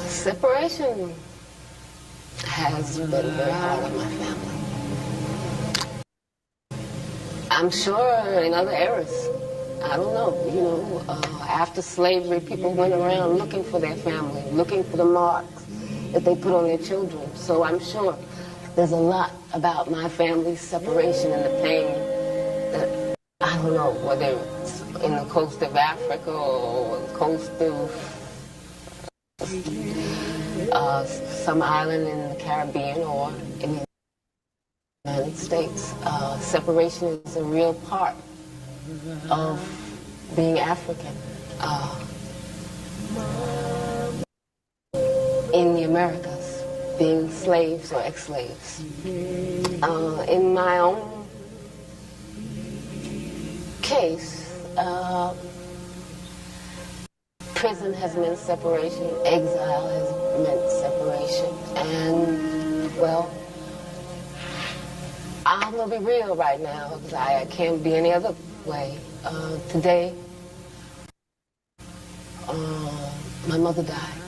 S7: Separation has been very hard on my family. I'm sure in other eras, I don't know, after slavery, people went around looking for their family, looking for the marks that they put on their children. So I'm sure there's a lot about my family's separation and the pain that, I don't know, whether it's in the coast of Africa or the coast of some island in the Caribbean or in the United States. Separation is a real part of being African in the Americas, being slaves or ex-slaves. In my own case, prison has meant separation, exile has meant separation, and, well, I'm gonna be real right now, because I can't be any other way. Today, my mother died,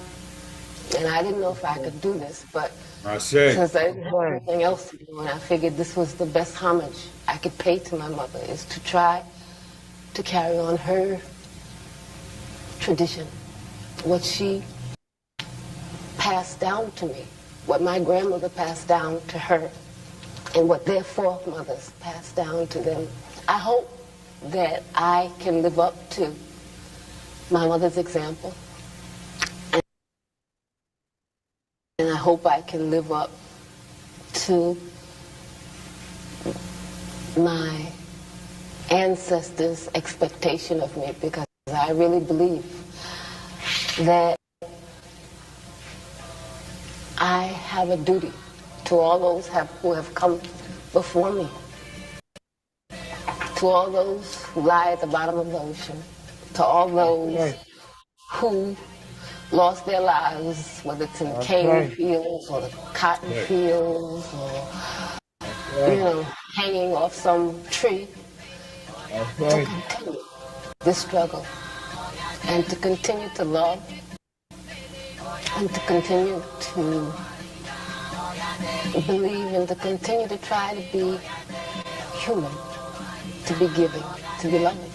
S7: and I didn't know if I could do this, but since I didn't have anything else to do, and I figured this was the best homage I could pay to my mother, is to try to carry on her tradition, what she passed down to me, what my grandmother passed down to her, and what their foremothers passed down to them. I hope that I can live up to my mother's example. And I hope I can live up to my ancestors' expectation of me, because I really believe that I have a duty to all those who have come before me, to all those who lie at the bottom of the ocean, to all those who lost their lives, whether it's in the cane fields or the cotton fields or, you know, hanging off some tree, to continue this struggle and to continue to love and to continue to believe and to continue to try to be human, to be giving, to be loving.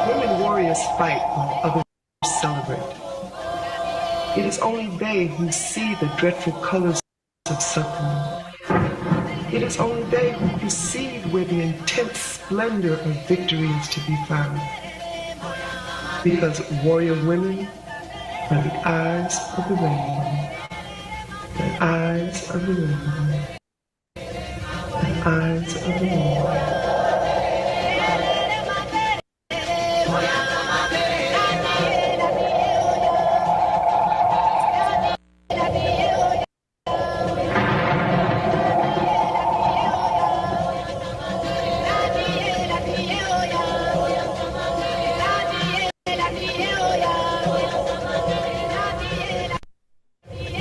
S9: Women warriors fight while others celebrate. It is only they who see the dreadful colors of suffering. It is only they who perceive where the intense splendor of victory is to be found. Because warrior women are the eyes of the rainbow. The eyes of the rainbow. The eyes of the rainbow.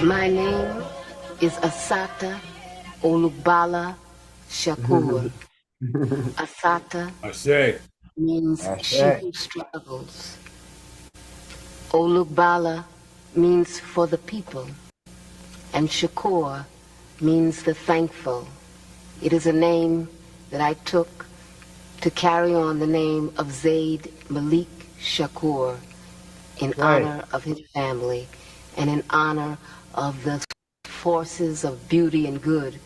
S7: My name is Assata Olubala Shakur. Assata means she who struggles. Olubala means for the people. And Shakur means the thankful. It is a name that I took to carry on the name of Zaid Malik Shakur in honor of his family and in honor of the forces of beauty and good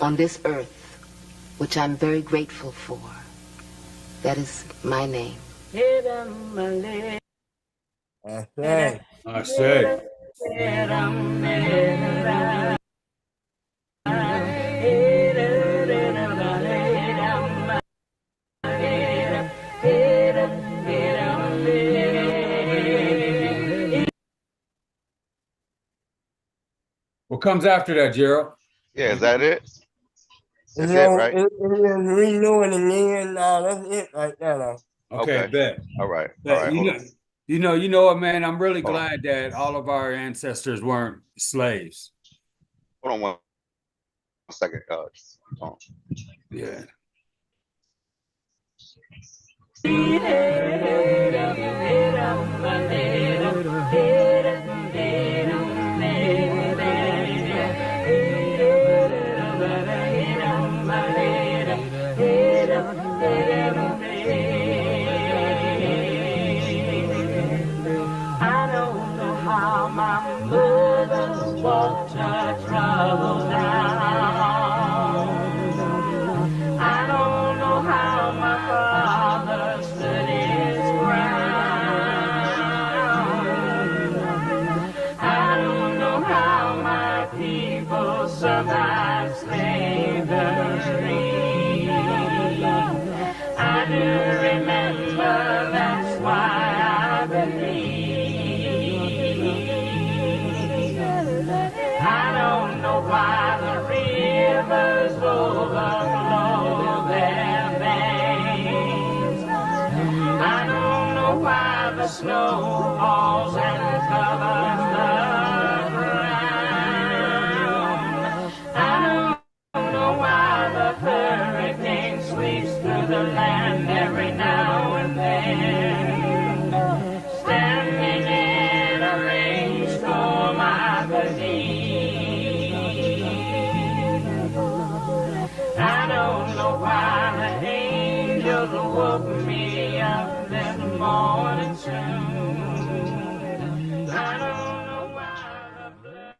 S7: on this earth, which I'm very grateful for. That is my name.
S1: I say. What comes after that, Gerald?
S6: Yeah, is that it? That's
S2: You
S6: it,
S2: know,
S6: right?
S2: we know it again. That's it right there.
S1: Okay, bet.
S6: All right.
S1: Bet.
S6: All right.
S1: You know what, man? I'm really glad that all of our ancestors weren't slaves.
S6: Hold on one second.
S1: Yeah.
S8: the flow of their veins. I don't know why the snow falls and covers the ground. I don't know why the hurricane sweeps through the land every now and then. Standing in a rainstorm, I believe. I don't know why the angels woke me up this morning soon. I don't know why the blood.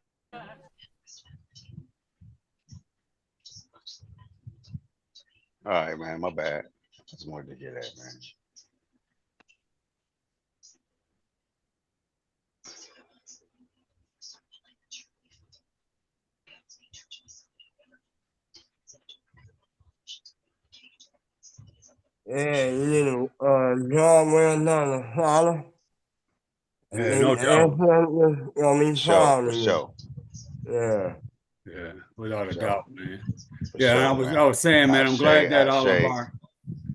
S6: All right, man. My bad. Just wanted to hear that, man.
S2: Yeah, you need a job well done, father. And
S1: Yeah,
S2: then
S1: no doubt.
S2: you know me
S6: Sure,
S2: proud
S6: for
S2: of you.
S6: sure,
S2: Yeah.
S1: Yeah, without
S6: for
S1: a
S6: sure,
S1: doubt, man.
S6: for
S1: Yeah, and
S6: sure,
S1: I
S6: man.
S1: was saying, man,
S6: I
S1: I'm glad
S6: say,
S1: that
S6: I say.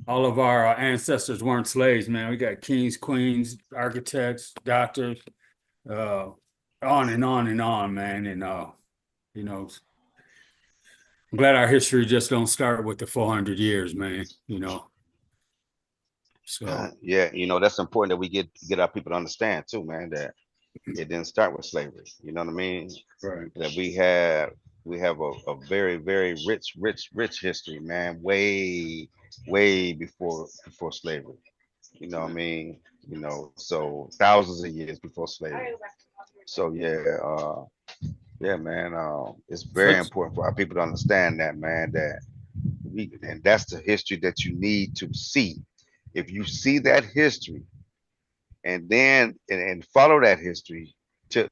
S1: all of our ancestors weren't slaves, man. We got kings, queens, architects, doctors, uh, on and on and on, man. And you know, I'm glad our history just don't start with the 400 years, man. So
S6: Yeah, that's important that we get our people to understand too, man, that it didn't start with slavery. You know what I mean?
S1: right,
S6: That we have a very, very rich history, man, way before slavery. You know what I mean? So thousands of years before slavery. So yeah, man. It's very
S1: such
S6: important for our people to understand that, man, and that's the history that you need to see. If you see that history and then and follow that history till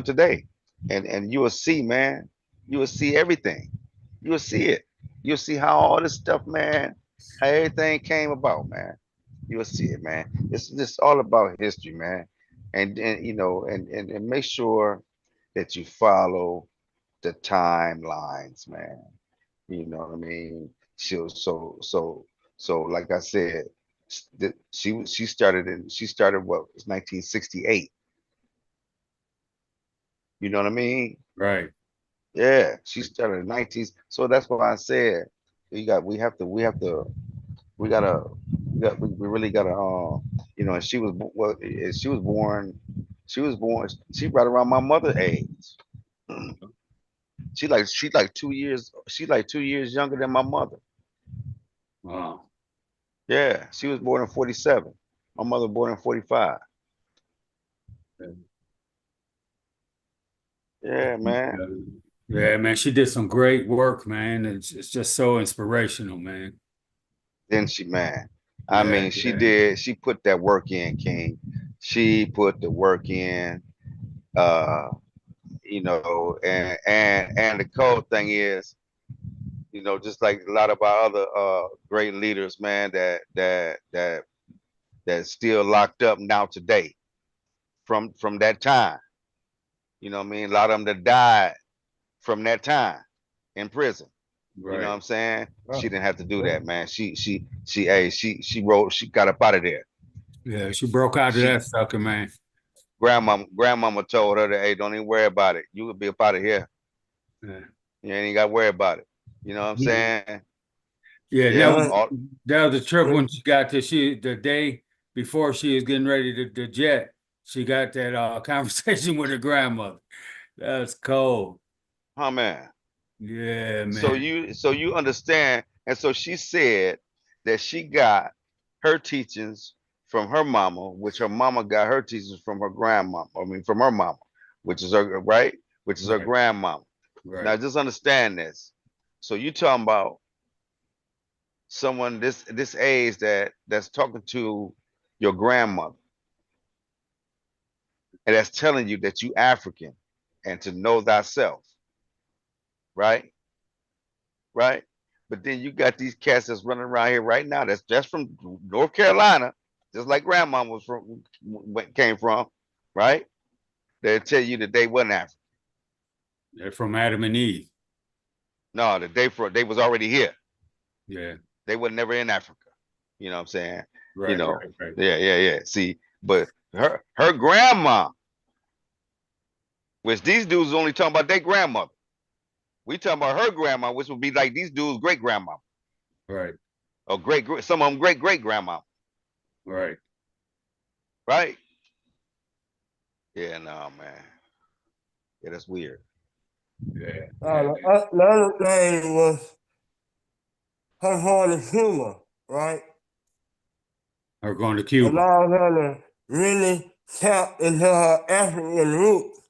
S6: today, and you will see, man, you will see everything. You will see it. You'll see how all this stuff, man, how everything came about, man. You will see it, man. It's just all about history, man. And make sure that you follow the timelines, man. You know what I mean? So like I said, she started what, it's 1968. You know what I mean?
S1: right,
S6: Yeah, she started in 19. So that's why I said we really gotta and she right around my mother age. She like 2 years younger than my mother.
S1: wow.
S6: Yeah, she was born in 47. My mother born in 45. Yeah, man.
S1: Yeah, yeah, man, she did some great work, man. It's just so inspirational, man.
S6: Didn't she, man? I
S1: Yeah,
S6: mean, she
S1: yeah,
S6: did. She put that work in, King. She put the work in. Uh, and the cold thing is, just like a lot of our other great leaders, man, that's still locked up now today from that time. You know what I mean? A lot of them that died from that time in prison. You know what
S1: right.
S6: I'm saying? She
S1: Oh,
S6: didn't have to do
S1: right.
S6: that, man. She got up out of there.
S1: Yeah, she broke out of
S6: She
S1: that sucker, man.
S6: grandmama told her that, hey, don't even worry about it. You will be up out of here.
S1: Yeah.
S6: You ain't got to worry about it. You know what I'm saying?
S1: Yeah,
S6: Yeah.
S2: Well,
S1: that was the trip when she got to the day before she was getting ready to jet. She got that conversation with her grandmother. That's cold.
S6: Oh man.
S1: Yeah,
S6: So
S1: man.
S6: you understand, and so she said that she got her teachings from her mama, which her mama got her teachings from her grandma. I mean, from her mama, which is her right, which is her
S1: Right,
S6: grandmama. Now,
S1: right,
S6: just understand this. So you talking about someone this age that's talking to your grandmother and that's telling you that you African and to know thyself, right? Right? But then you got these cats that's running around here right now. That's just from North Carolina, just like Grandma came from, right? They tell you that they wasn't African.
S1: they're from Adam and Eve.
S6: No, the day for they was already here.
S1: Yeah.
S6: They were never in Africa. You know what I'm saying? You
S1: Right.
S6: know,
S1: Right. Right.
S6: yeah. See, but her grandma, which these dudes only talking about their grandmother. We talking about her grandma, which would be like these dudes' great grandma
S1: Right.
S6: or some of them great grandma,
S1: Right.
S6: right? Yeah, no, man. Yeah, that's weird.
S1: Yeah. Yeah.
S2: The other thing was her heart of humor, right?
S1: Or going to Cuba.
S2: Allowed her to really tap into her African roots,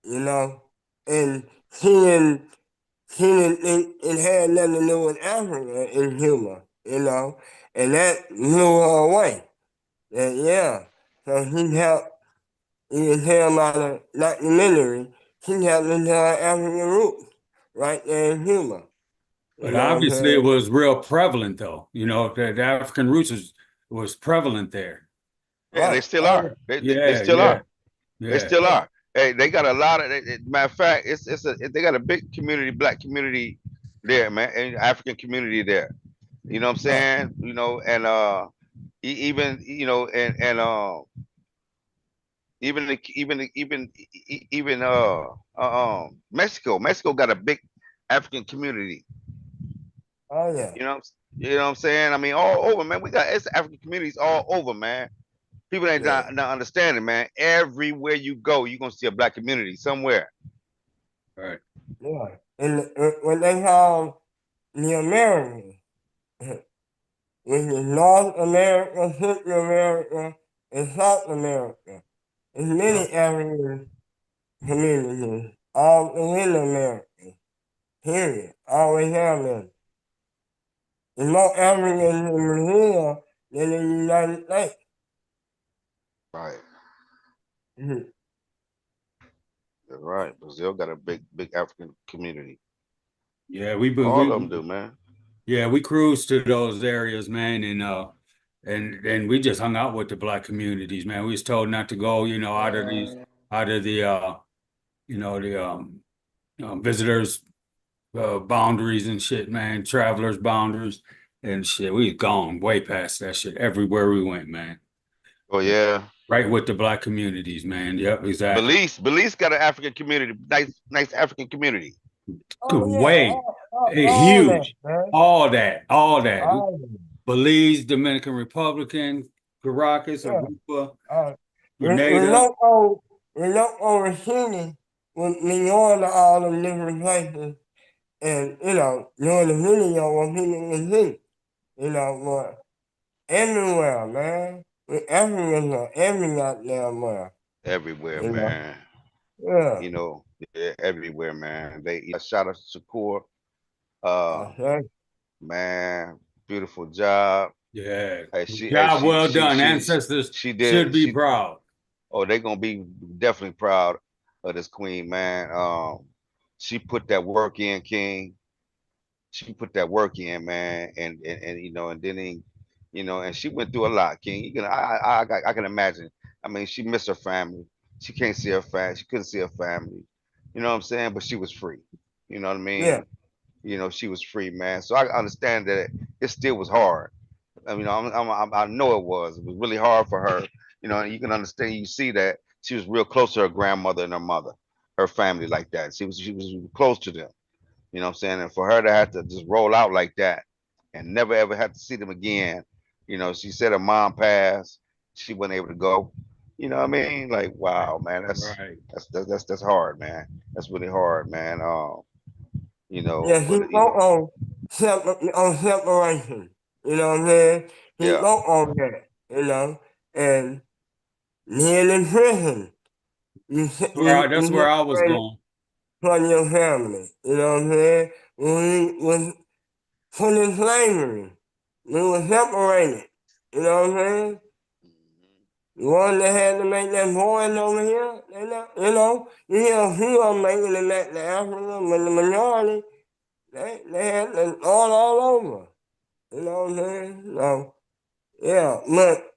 S2: you know, and she didn't think it had nothing to do with Africa in humor, you know, and that blew her away. And yeah, so she helped, you can tell by the documentary, she helped into her African roots right there in humor. You
S1: But
S2: know what I'm
S1: obviously, it
S2: saying?
S1: was real prevalent, though. You know, the African roots was prevalent there.
S6: Yeah, they
S2: Right.
S6: still
S2: Oh,
S6: are. They
S1: Yeah.
S6: still
S1: Yeah.
S6: are. They
S1: Yeah.
S6: still
S2: yeah,
S6: are. Hey, they got a lot of. Matter of fact, they got a big community, black community there, man, and African community there. You know what I'm
S2: right.
S6: saying? You know, and even even Mexico got a big African community.
S2: Oh, yeah.
S6: You know, you know what I'm saying? I mean, all over, man. We got it's African communities all over, man. People ain't
S2: Yeah.
S6: not understanding, man. Everywhere you go, you're gonna see a black community somewhere.
S1: Right.
S2: Yeah. And what they call the Americans, which is North America, Central America, and South America. There's
S1: Yeah.
S2: many African communities all within America. Period. Always have been. There's more Africans in Brazil than in the United States.
S6: Right.
S2: Mhm.
S6: That's right. Brazil got a big African community.
S1: Yeah.
S6: All of them do, man.
S1: Yeah, we cruised to those areas, man, and we just hung out with the black communities, man. We was told not to go, you know, out of the you know, the visitors boundaries and shit, man, travelers boundaries and shit. We was gone way past that shit everywhere we went, man.
S6: Oh
S1: Yeah.
S6: yeah.
S1: Right with the black communities, man. Yep, exactly.
S6: Belize got an African community, nice African community.
S2: Oh, yeah.
S1: Way
S2: All that,
S1: huge.
S2: man.
S1: All that.
S2: All that.
S1: Belize, Dominican Republican, Caracas,
S2: Yeah.
S1: Aruba,
S2: Uh,
S1: Grenada.
S2: we don't oversee with me going to all the different places and, you know, doing the video where people can see, you know, but everywhere, man. We everywhere, every goddamn where,
S6: Everywhere,
S2: you know.
S6: man.
S2: Yeah.
S6: You know, yeah, everywhere, man. Shout out to Shakur. Uh,
S2: Okay.
S6: man, beautiful job.
S1: Yeah.
S6: Hey,
S1: Job well done. Ancestors
S6: she
S1: should
S6: did,
S1: be proud.
S6: oh, they gonna be definitely proud of this queen, man. She put that work in, King. She put that work in, man, and you know, and then you know, and she went through a lot, King. You can, I can imagine. I mean, she missed her family. She can't see her family. She couldn't see her family. You know what I'm saying? But she was free. You know what I
S2: Yeah.
S6: mean? You know, she was free, man. So I understand that it still was hard. I mean, I know it was. It was really hard for her. You know, and you can understand. You see that she was real close to her grandmother and her mother, her family like that. She was close to them. You know what I'm saying? And for her to have to just roll out like that and never ever have to see them again. You know, she said her mom passed. She wasn't able to go. You know what I mean? Like, wow, man,
S1: Right.
S6: that's hard, man. That's really hard, man. You know,
S2: Yeah, he
S6: but you
S2: spoke
S6: know,
S2: on separation. You know what I'm saying? He
S6: yeah,
S2: spoke on that, you know, and being in prison,
S1: That's
S2: you
S1: where I was
S2: separated
S1: going.
S2: from your family. You know what I'm saying? When we was put in slavery, we were separated. You know what I'm saying? The one that had to make that voice over here, you hear a few of them making it back to Africa, but the majority, they had to all over. You know what I'm saying? So, yeah, but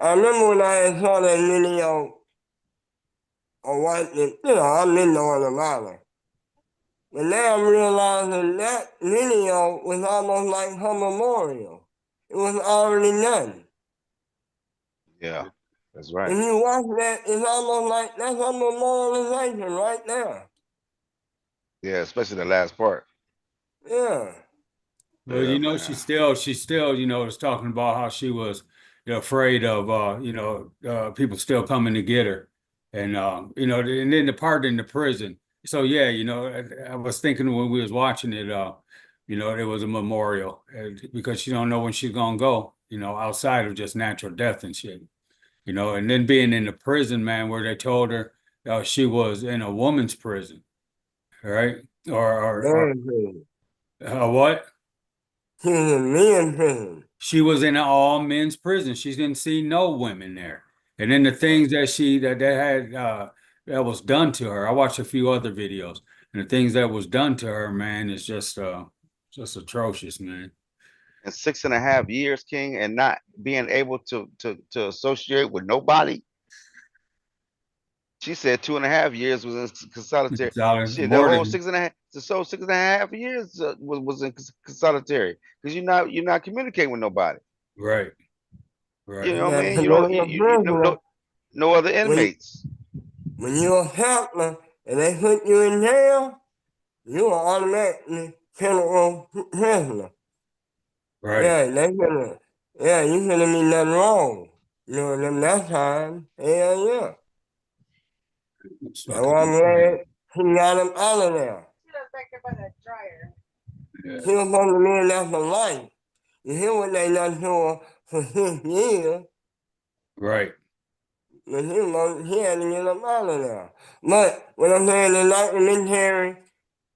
S2: I remember when I had saw that video of white, I'm in North Carolina. But now I'm realizing that video was almost like her memorial. It was already done.
S6: Yeah, that's right.
S2: If you watch that, it's almost like that's her memorialization right there.
S6: Yeah, especially the last part.
S2: Yeah.
S1: Well,
S6: Yeah,
S1: you know,
S6: man.
S1: she still, was talking about how she was, afraid of, people still coming to get her, and and then the part in the prison. So yeah, I was thinking when we was watching it, it was a memorial because she don't know when she's gonna go, outside of just natural death and shit, and then being in the prison, man, where they told her she was in a woman's prison, right? Or
S2: Very good.
S1: what?
S2: She was in men's prison.
S1: She was in an all men's prison. She didn't see no women there. And then the things that had that was done to her. I watched a few other videos, and the things that was done to her, man, is just atrocious, man.
S6: And 6.5 years, King, and not being able to associate with nobody. She said 2.5 years was in solitary. Shit, the
S1: More
S6: whole
S1: than
S6: 6.5, so 6.5 years was in solitary because you're not communicating with nobody.
S1: right,
S6: You
S1: right,
S6: know what I
S2: Yeah,
S6: mean?
S2: because
S6: You don't
S2: when
S6: you
S2: you're a
S6: no,
S2: prisoner,
S6: no other
S2: when,
S6: inmates.
S2: when you're a helper and they put you in jail, you are automatically federal prisoner.
S1: right.
S2: Yeah, you shouldn't be nothing wrong. You know, them that time, hell yeah.
S1: It's
S2: That's
S1: fucking
S2: why I'm glad
S1: insane.
S2: he got him out of there.
S1: Yeah,
S2: He was supposed to live there for life. You hear what they done to her for 6 years,
S1: right,
S2: but he had to get him out of there. But what I'm saying, the documentary,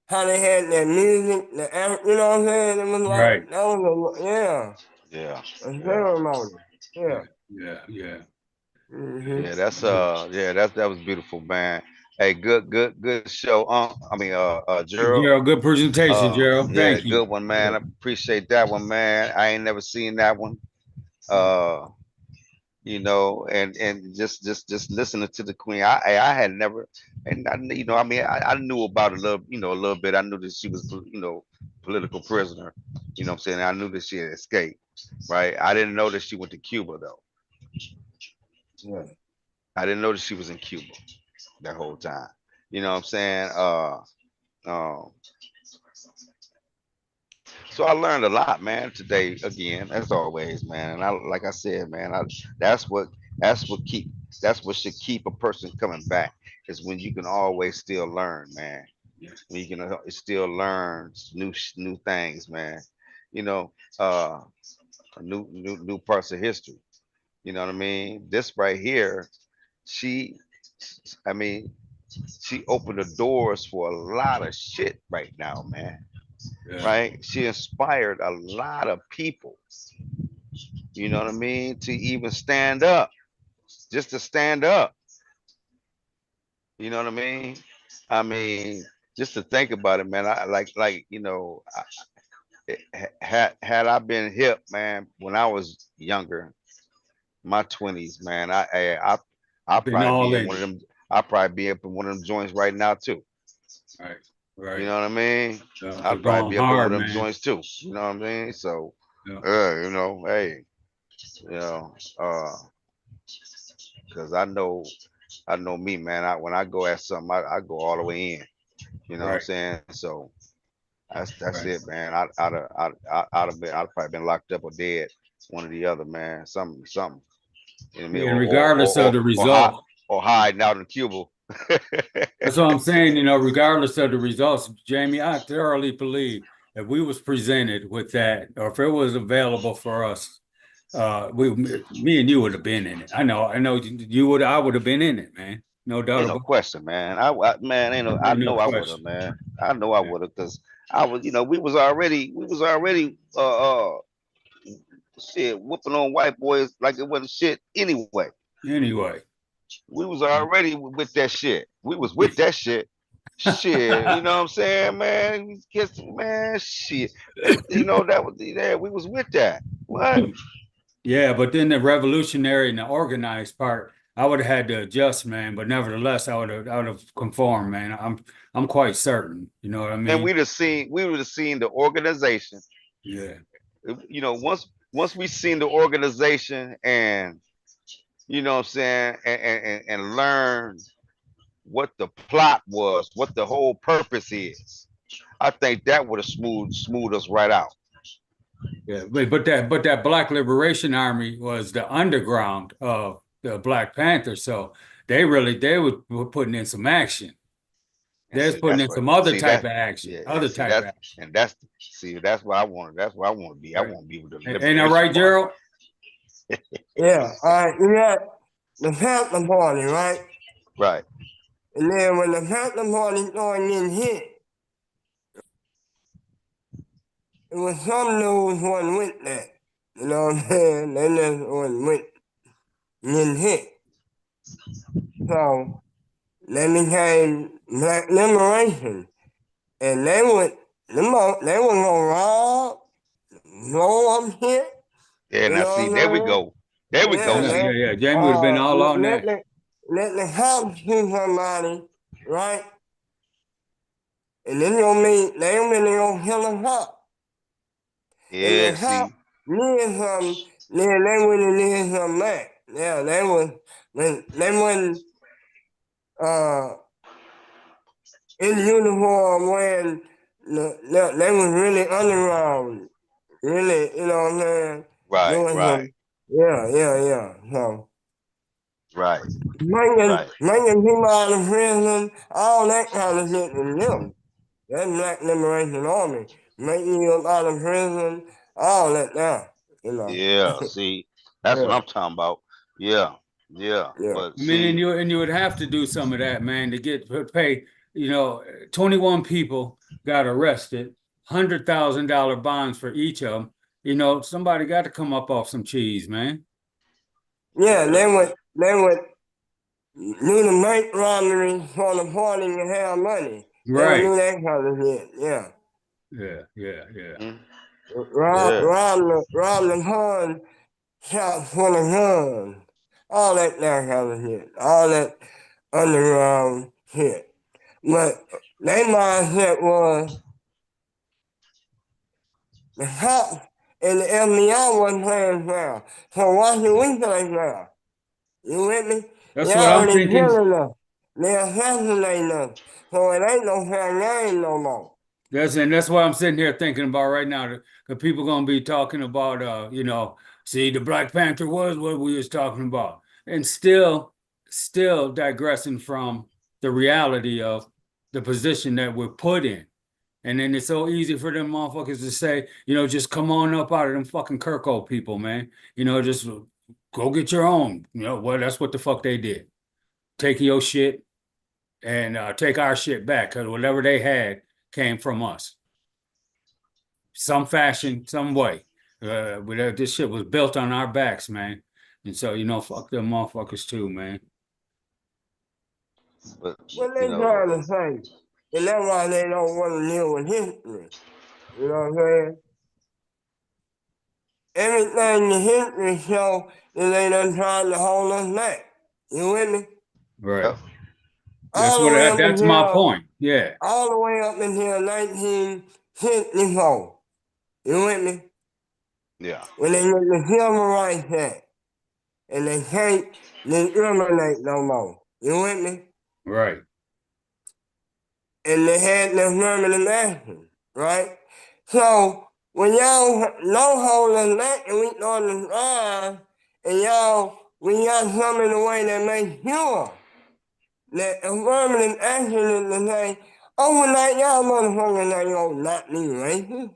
S2: how they had that music, you know what I'm saying? It was
S1: right.
S2: like, that was
S6: Yeah,
S2: a
S6: yeah,
S2: ceremony.
S1: Yeah,
S2: Yeah.
S1: yeah, yeah.
S2: Mm-hmm.
S6: yeah. That was beautiful, man. Hey, good show. I mean, Gerald.
S1: Gerald, good presentation, Gerald.
S6: Yeah,
S1: Thank you.
S6: good one, man. I appreciate that one, man. I ain't never seen that one. Uh, and just listening to the Queen. I had never, and I mean, I knew about a little bit. I knew that she was, political prisoner. You know what I'm saying? I knew that she had escaped, right? I didn't know that she went to Cuba though.
S2: Yeah.
S6: I didn't know that she was in Cuba that whole time. You know what I'm saying? Um, So I learned a lot, man, today again, as always, man. And like I said, man, that's what that's what keep that's what should keep a person coming back is when you can always still learn, man.
S1: Yeah,
S6: When you can still learn new things, man. You know, uh, new parts of history. You know what I mean? This right here, she, I mean, she opened the doors for a lot of shit right now, man,
S1: yeah,
S6: right? She inspired a lot of people, you know what I mean, to even stand up, just to stand up, you know what I mean? I mean, just to think about it, man. I like had I been hip, man, when I was younger, my 20s, man, I
S1: been
S6: probably be
S1: all
S6: in
S1: in
S6: one of
S1: it.
S6: them. I probably be up in one of them joints right now too.
S1: Right,
S6: You
S1: right.
S6: know what I mean?
S1: Yeah,
S6: I'd probably
S1: going
S6: be up in one
S1: hard,
S6: of them
S1: man.
S6: joints too. You know what I mean? So,
S1: Yeah,
S6: hey, you know, uh, because I know me, man. When I go at something, I go all the way in. You know what I'm
S1: right,
S6: saying? So that's
S1: right.
S6: it, man. I'd probably been locked up or dead, one or the other, man. Something. You know what I mean?
S1: And regardless of the results,
S6: Or hiding out in Cuba.
S1: that's what I'm saying. Regardless of the results, Jamie, I thoroughly believe if we was presented with that, or if it was available for us, me and you would have been in it. I know you would. I would have been in it, man. No doubt
S6: Ain't no
S1: about
S6: question, man. Man, ain't no.
S1: it.
S6: I
S1: Ain't no
S6: know I would have,
S1: question.
S6: man. I know I
S1: Yeah.
S6: would have, cause I was, we was already, shit, whooping on white boys like it wasn't shit anyway.
S1: Anyway,
S6: We was already with that shit. We was with that shit. Shit, you know what I'm saying, man? Man, shit. That was yeah, we was with that. What?
S1: yeah, but then the revolutionary and the organized part, I would have had to adjust, man. But nevertheless, I would have conformed, man. I'm quite certain. You know what I
S6: And
S1: mean?
S6: we would have seen the organization.
S1: Yeah.
S6: You know, once we seen the organization and you know what I'm saying, and learn what the plot was, what the whole purpose is. I think that would have smooth us right out.
S1: Yeah, but that Black Liberation Army was the underground of the Black Panther, so they were putting in some action.
S6: And
S1: They was
S6: see,
S1: putting
S6: that's
S1: in
S6: what.
S1: some other
S6: See
S1: type
S6: that.
S1: of action,
S6: Yeah, and
S1: other
S6: see
S1: type of
S6: that's
S1: action.
S6: and that's see that's what I want. That's what I want to be. I
S1: Right?
S6: want to be with the
S1: Ain't that
S6: liberation
S1: right,
S6: party.
S1: Gerald?
S2: Yeah, you got the Panther Party, right?
S6: Right.
S2: And then when the Panther Party started getting hit, it was some news wasn't with that. You know what I'm saying? They just wasn't with getting hit. So they became Black Liberation. And they were gonna rob, blow up shit.
S6: Yeah.
S2: You
S6: Now
S2: know
S6: see,
S2: what
S6: there we
S2: I'm saying?
S6: go. There we go.
S2: Yeah,
S1: Yeah,
S6: See.
S1: yeah, yeah. Jamie would have been all on
S2: let
S1: that.
S2: the cops shoot somebody, right? And then they really gonna kill a cop. And the
S6: Yeah.
S2: cop
S6: See.
S2: did something, then they went and did something back. Yeah, they wasn't uh in uniform wearing they was really underground. Really, you know what I'm saying?
S6: Right.
S2: Doing
S6: Right.
S2: some yeah. So
S6: Right.
S2: bringing
S6: Right.
S2: bringing people out of prison, all that kind of shit is them. That Black Liberation Army. Making you up out of prison, all that now. You know.
S6: Yeah. See, that's what
S2: Yeah,
S6: I'm talking about. Yeah. Yeah.
S2: yeah.
S6: But
S1: I mean, and
S6: see.
S1: you would have to do some of that, man, to get to pay. 21 people got arrested, $100,000 bonds for each of them. Somebody got to come up off some cheese, man.
S2: Yeah, they would do the bank robbery for the party to have money. They would
S1: Right.
S2: do that kind of shit, yeah.
S1: Yeah, yeah, yeah.
S6: Mhm. Yeah.
S2: Rob the pawn shop for the gun. All that kind of shit. All that underground shit. But their mindset was the cops and the FBI wasn't playing fair. So why should we play fair? You with me? They
S1: That's what I'm
S2: already
S1: thinking.
S2: killing us. They assassinating us. So it ain't no fair game no more.
S1: That's what I'm sitting here thinking about right now. Because people gonna be talking about, see, the Black Panther was what we was talking about, and still digressing from the reality of the position that we're put in. And then it's so easy for them motherfuckers to say, just come on up out of them fucking Kirko people, man. Just go get your own. Well, that's what the fuck they did. Take your shit and take our shit back, because whatever they had came from us, some fashion, some way. This shit was built on our backs, man. And so, fuck them motherfuckers too, man.
S6: But
S2: What
S6: you
S2: they
S6: know.
S2: trying to say? And that's why they don't want to deal with history. You know what I'm saying? Everything the history show is they done trying to hold us back. You with me?
S1: Right.
S6: Yep.
S2: All the way up
S1: That's my
S2: until
S1: point. Yeah.
S2: all the way up until 1954. You with me?
S6: Yeah.
S2: When they get the Civil Rights Act and they can't discriminate no more. You with me?
S1: Right.
S2: And they had the affirmative action, right? So when y'all no holding back and we on the drive and we got something in the way that makes sure that affirmative action is to say, overnight y'all motherfuckers ain't gonna not be racist.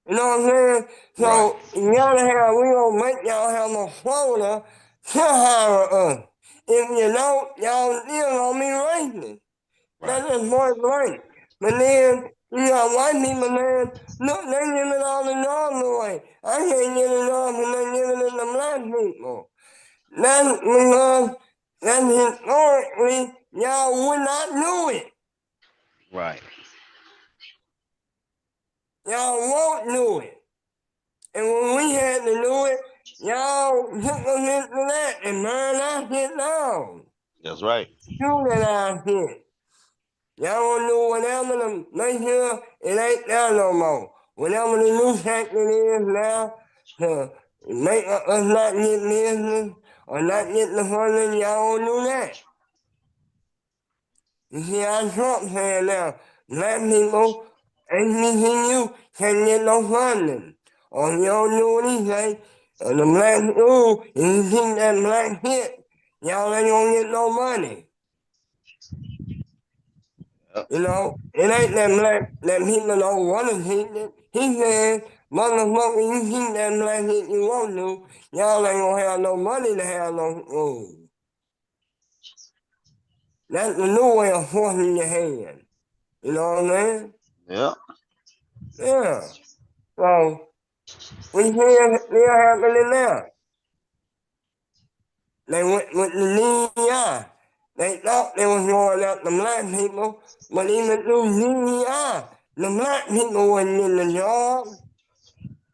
S2: You know what I'm saying?
S6: Right.
S2: So we gonna make y'all have no quota to hire us. If you don't, y'all still gonna be racist.
S6: Right.
S2: That's just point blank. But then, you got white people, man, look, they giving all the jobs away. I can't get a job and they giving it to black people. That's because that's historically, y'all would not do it.
S6: Right.
S2: Y'all won't do it. And when we had to do it, Y'all took us into that and burned our shit down.
S6: That's right.
S2: Shooting our shit. Y'all wanna do whatever to make sure it ain't there no more. Whatever the new tactic is now to make us not get business or not get the funding, y'all wanna do that. You see how Trump saying now, black people, HBCU can't get no funding. Or you don't do what he say, the black school, if you keep that black shit, y'all ain't gonna get no money.
S6: Yep.
S2: You know, it ain't that people don't want to teach it. He said, motherfucker, you teach that black shit you want to, y'all ain't gonna have no money to have no school. That's the new way of forcing your hand. You know what I mean?
S6: Yeah.
S2: Yeah. So, we see it still happening now. They went with the DEI. They thought they was going after black people, but even through DEI, the black people wasn't in the job.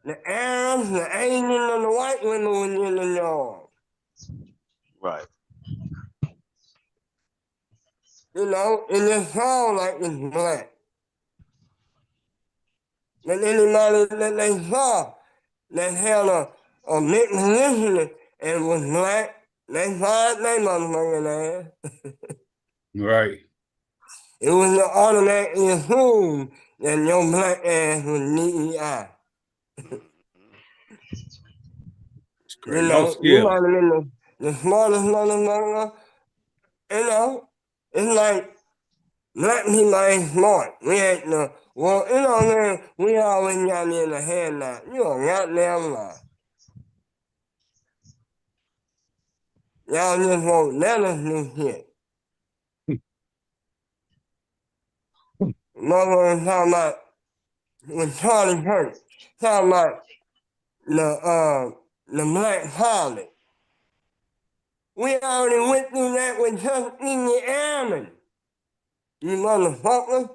S2: The Arabs, the Asians, and the white women wasn't in the job.
S6: Right.
S2: You know, it just sounds like it's black. But anybody that they saw that had a big position and was black, they fired their motherfucking ass.
S1: Right.
S2: It was automatically assumed that your black ass was DEI.
S1: It's
S2: You
S1: great. No
S2: know, you
S1: skill.
S2: might have been the smartest motherfucker. You know, it's like black people ain't smart. We ain't the, well, you know what I mean? We always got in the head now. You a goddamn lie. Y'all just won't let us do shit. Motherfuckers talking about, with Charlie Kirk, talking about the black pilot. We already went through that with Tuskegee Airmen, you motherfucker.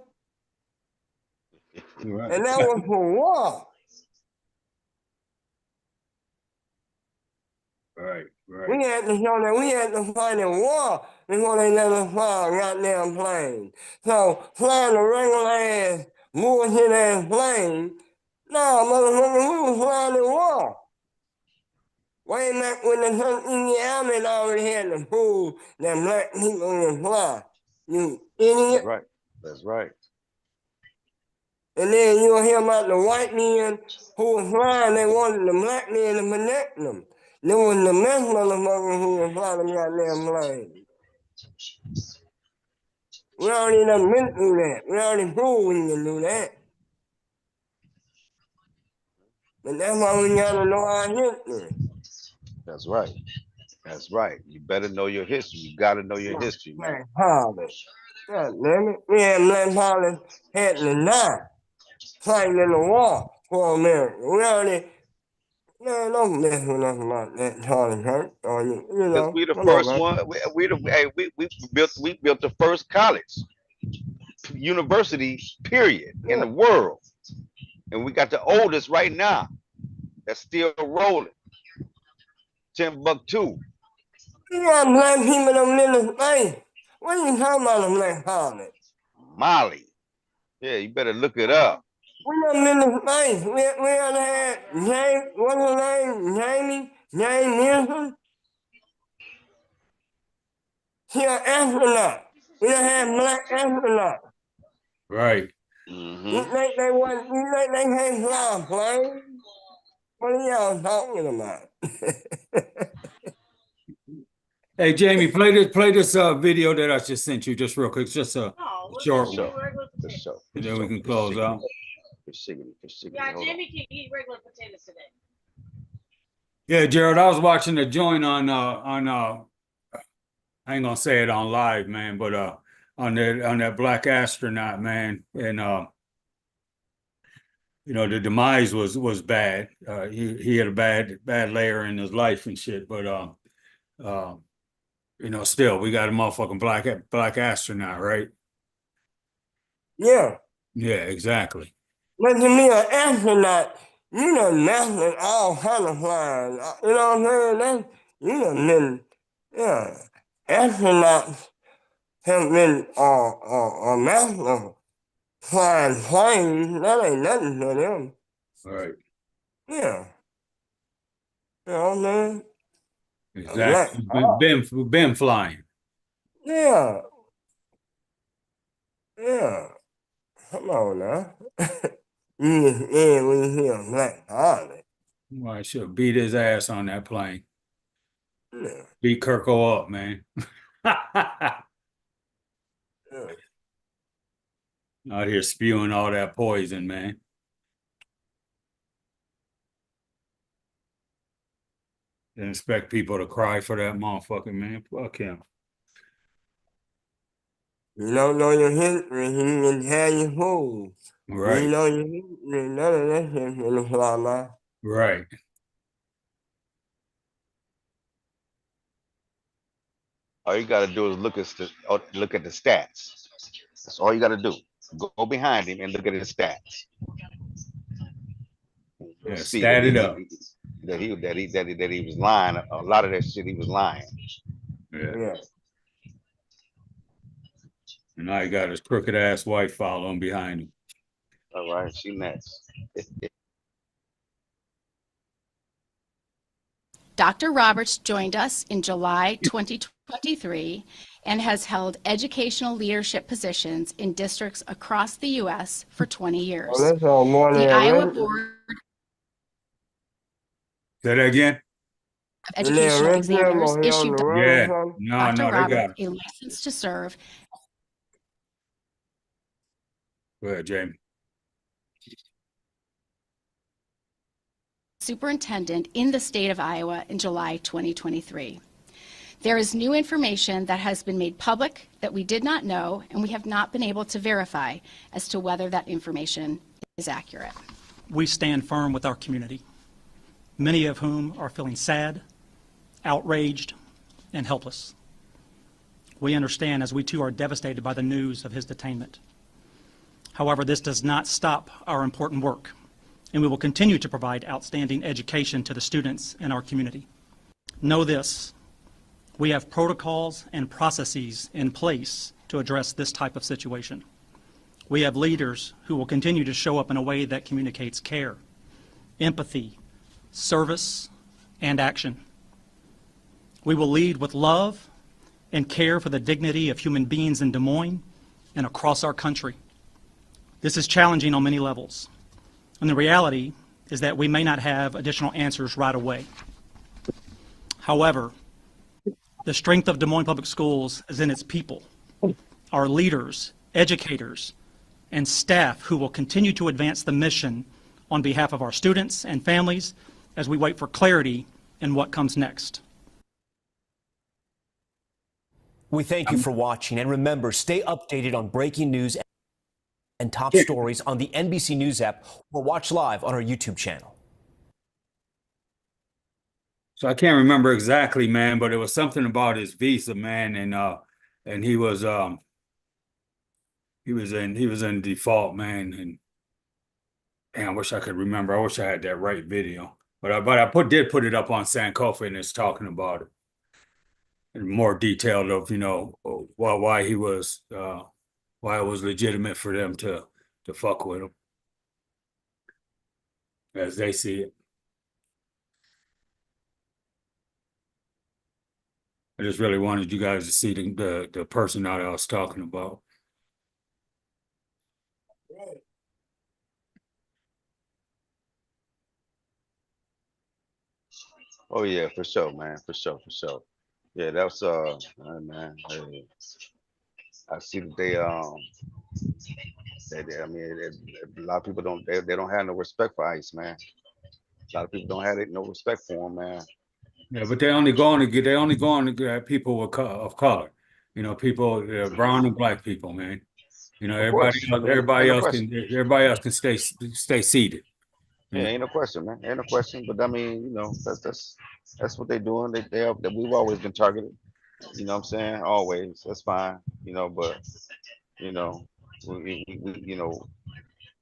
S1: Right.
S2: And that was for war.
S1: Right. Right.
S2: We had to show that we had to fight in war before they let us fly a goddamn plane. So flying a regular ass, bullshit ass plane, no, motherfucker, we was flying in war. Way back when the Tuskegee Airmen already had to prove that black people can fly. You
S6: That's
S2: idiot.
S6: right. That's right.
S2: And then you'll hear about the white men who was flying, they wanted the black men to protect them. There was the best motherfuckers who was flying the goddamn plane. We already done been through that. We already proved we can do that. But that's why we gotta know our history.
S6: That's right. That's right. You better know your history. You gotta know your history, man.
S2: Black Hollis. God damn it. We had Black Hollis had to die fighting in the war for America. We already, man, don't mess with us about that, Charlie Kirk. Or you
S6: Because
S2: know,
S6: we the
S2: come on,
S6: first
S2: man.
S6: one. We built the first college, university, period, in
S2: Yeah.
S6: the world, and we got the oldest right now that's still rolling. Timbuktu,
S2: We got black people that live in space. What are you talking about, a Black Hollis?
S6: Mali. Yeah, you better look it up.
S2: We done been to space. We done had James, what's his name? James Nielsen. He an astronaut. We done had black astronauts.
S1: Right.
S2: You
S6: Mm-hmm.
S2: think they can't fly a plane? What are y'all talking about?
S1: Hey Jamie, play this video that I just sent you just real quick. It's just a
S6: For
S1: short one.
S6: sure. For sure.
S1: And then we can close out.
S6: Yeah, Jimmy
S8: can eat regular potatoes today.
S1: Yeah, Gerald, I was watching the joint on I ain't gonna say it on live, man, but on that black astronaut, man. And you know, the demise was bad. He had a bad layer in his life and shit, but uh, you know, still we got a motherfucking black astronaut, right?
S2: Yeah.
S1: Yeah, exactly.
S2: But to me, an astronaut, you done mastered all kind of flying. You know what I'm saying? You done been, yeah. Astronauts have been a master flying planes. That ain't nothing to them.
S1: Right.
S2: Yeah. You know what I'm saying?
S1: Exactly. Been flying.
S2: Yeah. Yeah. Come on now. You just in when you hear a black pilot.
S1: Well, I should beat his ass on that plane.
S2: Yeah.
S1: Beat Kirko up, man.
S2: Yeah.
S1: Out here spewing all that poison, man. Didn't expect people to cry for that motherfucker, man. Fuck him.
S2: You don't know your history, you can have your food. You
S1: Right.
S2: know your history, none of that shit's gonna fly by.
S1: Right.
S6: All you gotta do is look at the stats. That's all you gotta do. Go behind him and look at his stats. You'll
S1: Yeah,
S6: see that
S1: stat it up.
S6: he was lying. A lot of that shit he was lying.
S1: Yeah.
S2: Yeah.
S1: And now he got his crooked ass wife following behind him.
S6: All right, she next.
S12: Dr. Roberts joined us in July 2023 and has held educational leadership positions in districts across the U.S. for 20 years.
S2: Oh, that's all morning
S12: The Iowa
S2: already.
S12: Board
S1: Say that again?
S12: of Educational Examiners issued
S1: Yeah. No,
S12: Dr.
S1: they got
S12: Roberts
S1: it.
S12: a license to serve.
S1: Go ahead, Jamie.
S12: Superintendent in the state of Iowa in July 2023. There is new information that has been made public that we did not know, and we have not been able to verify as to whether that information is accurate.
S13: We stand firm with our community, many of whom are feeling sad, outraged, and helpless. We understand as we too are devastated by the news of his detainment. However, this does not stop our important work, and we will continue to provide outstanding education to the students in our community. Know this, we have protocols and processes in place to address this type of situation. We have leaders who will continue to show up in a way that communicates care, empathy, service, and action. We will lead with love and care for the dignity of human beings in Des Moines and across our country. This is challenging on many levels, and the reality is that we may not have additional answers right away. However, the strength of Des Moines Public Schools is in its people, our leaders, educators, and staff who will continue to advance the mission on behalf of our students and families as we wait for clarity in what comes next.
S14: We thank you for watching, and remember, stay updated on breaking news and top stories on the NBC News app or watch live on our YouTube channel.
S1: So I can't remember exactly, man, but it was something about his visa, man, and he was in default, man, and damn, I wish I could remember. I wish I had that right video, but I did put it up on Sankofa, and it's talking about it in more detail of why it was legitimate for them to fuck with him as they see it. I just really wanted you guys to see the person that I was talking about.
S6: Oh yeah, for sure, man. For sure. Yeah, that's man. Hey, I see that I mean, a lot of people they don't have no respect for ICE, man. A lot of people don't have no respect for them, man.
S1: Yeah, but they're only going to get people of color, people, brown and black people, man.
S6: Of course,
S1: Everybody
S6: ain't no
S1: else
S6: question.
S1: can stay seated.
S6: Yeah, ain't no question, man. Ain't no question. But I mean, that's what they're doing. We've always been targeted. You know what I'm saying? Always. That's fine. But you know, we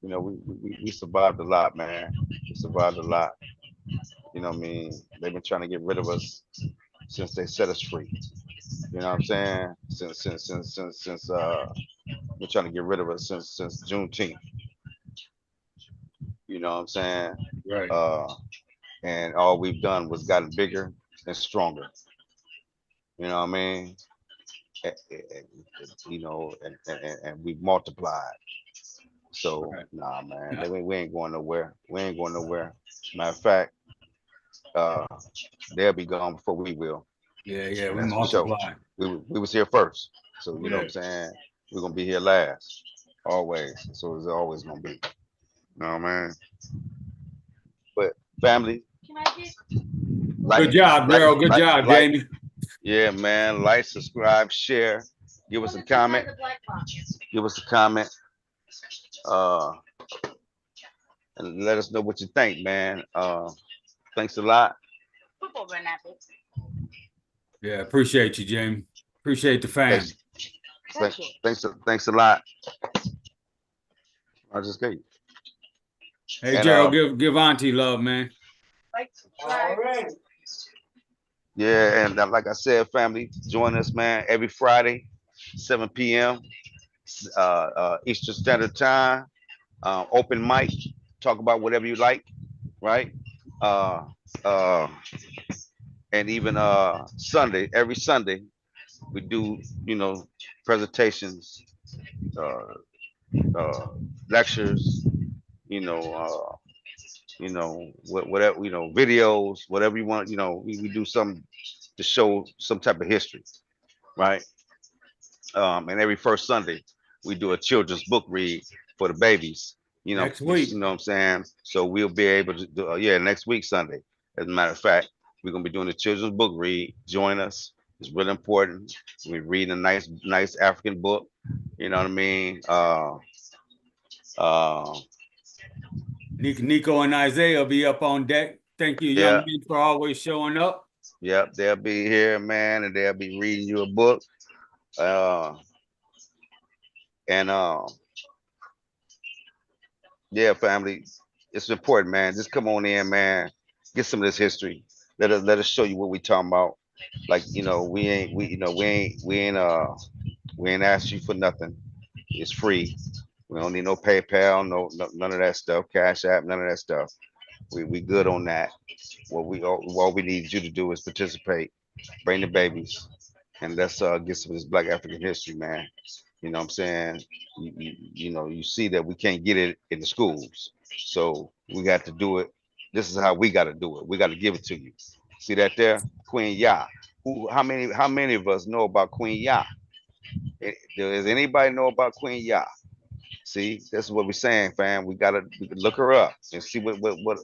S6: we survived a lot, man. We survived a lot. You know what I mean? They've been trying to get rid of us since they set us free. You know what I'm saying? Since they're trying to get rid of us since Juneteenth. You know what I'm saying?
S1: Right.
S6: And all we've done was gotten bigger and stronger. You know what I mean? And we've multiplied. So
S1: Right.
S6: nah, man,
S1: Yeah.
S6: we ain't going nowhere. We ain't going nowhere. Matter of fact, uh, they'll be gone before we will,
S1: Yeah. Yeah.
S6: and
S1: We
S6: that's for sure.
S1: multiply.
S6: We was here first, so you know what
S1: Yeah.
S6: I'm saying. We're gonna be here last, always. So it's always gonna be. You know what I mean? But family,
S1: Good
S6: like,
S1: job,
S6: like,
S1: Daryl. Good
S6: like,
S1: job,
S6: like,
S1: Jamie.
S6: yeah, man. Like, subscribe, share, give us a comment. Give us a comment. Uh, and let us know what you think, man. Thanks a lot.
S1: Yeah. Appreciate you, Jamie. Appreciate the fam.
S6: Thanks, thanks a lot. I just gave you.
S1: Hey,
S6: And
S1: Daryl, give Auntie love, man.
S2: All right.
S6: yeah, and like I said, family, join us, man, every Friday, 7 p.m. Eastern Standard Time. Open mic, talk about whatever you like, right? Uh, uh, and even Sunday, every Sunday, we do, presentations, uh, uh, lectures, you know, uh, whatever, videos, whatever you want, we do something to show some type of history, right? And every first Sunday, we do a children's book read for the babies.
S1: Next week.
S6: You know what I'm saying? So we'll be able to do, yeah, next week Sunday. As a matter of fact, we're gonna be doing a children's book read. Join us. It's really important. We're reading a nice African book. You know what I mean? Uh,
S1: Nico and Isaiah will be up on deck. Thank you, young
S6: yeah,
S1: men, for always showing up.
S6: yep, they'll be here, man, and they'll be reading you a book. Uh, and Yeah, family, it's important, man. Just come on in, man. Get some of this history. Let us show you what we talking about. Like, we ain't asked you for nothing. It's free. We don't need no PayPal, none of that stuff, Cash App, none of that stuff. We good on that. What we need you to do is participate, bring the babies, and let's get some of this Black African history, man. You know what I'm saying? You see that we can't get it in the schools. So we got to do it. This is how we got to do it. We got to give it to you. See that there? Queen Ya. How many of us know about Queen Ya? Does anybody know about Queen Ya? See, that's what we're saying, fam. We can look her up and see what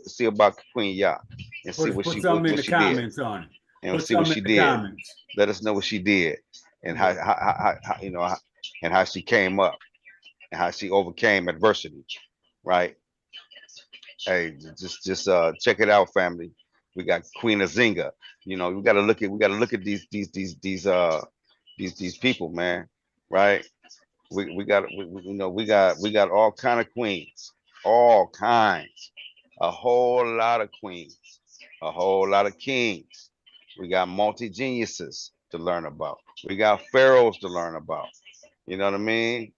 S6: see about Queen Ya and see
S1: Put something in
S6: what
S1: the
S6: she did
S1: comments on it.
S6: and
S1: Put
S6: see what
S1: something
S6: she
S1: in the
S6: did.
S1: comments.
S6: Let us know what she did and
S1: Yeah.
S6: and how she came up and how she overcame adversity, right? Hey, just check it out, family. We got Queen Azinga. We gotta look at these people, man. Right? We got all kind of queens, all kinds, a whole lot of queens, a whole lot of kings. We got multi geniuses to learn about. We got pharaohs to learn about. You know what I mean?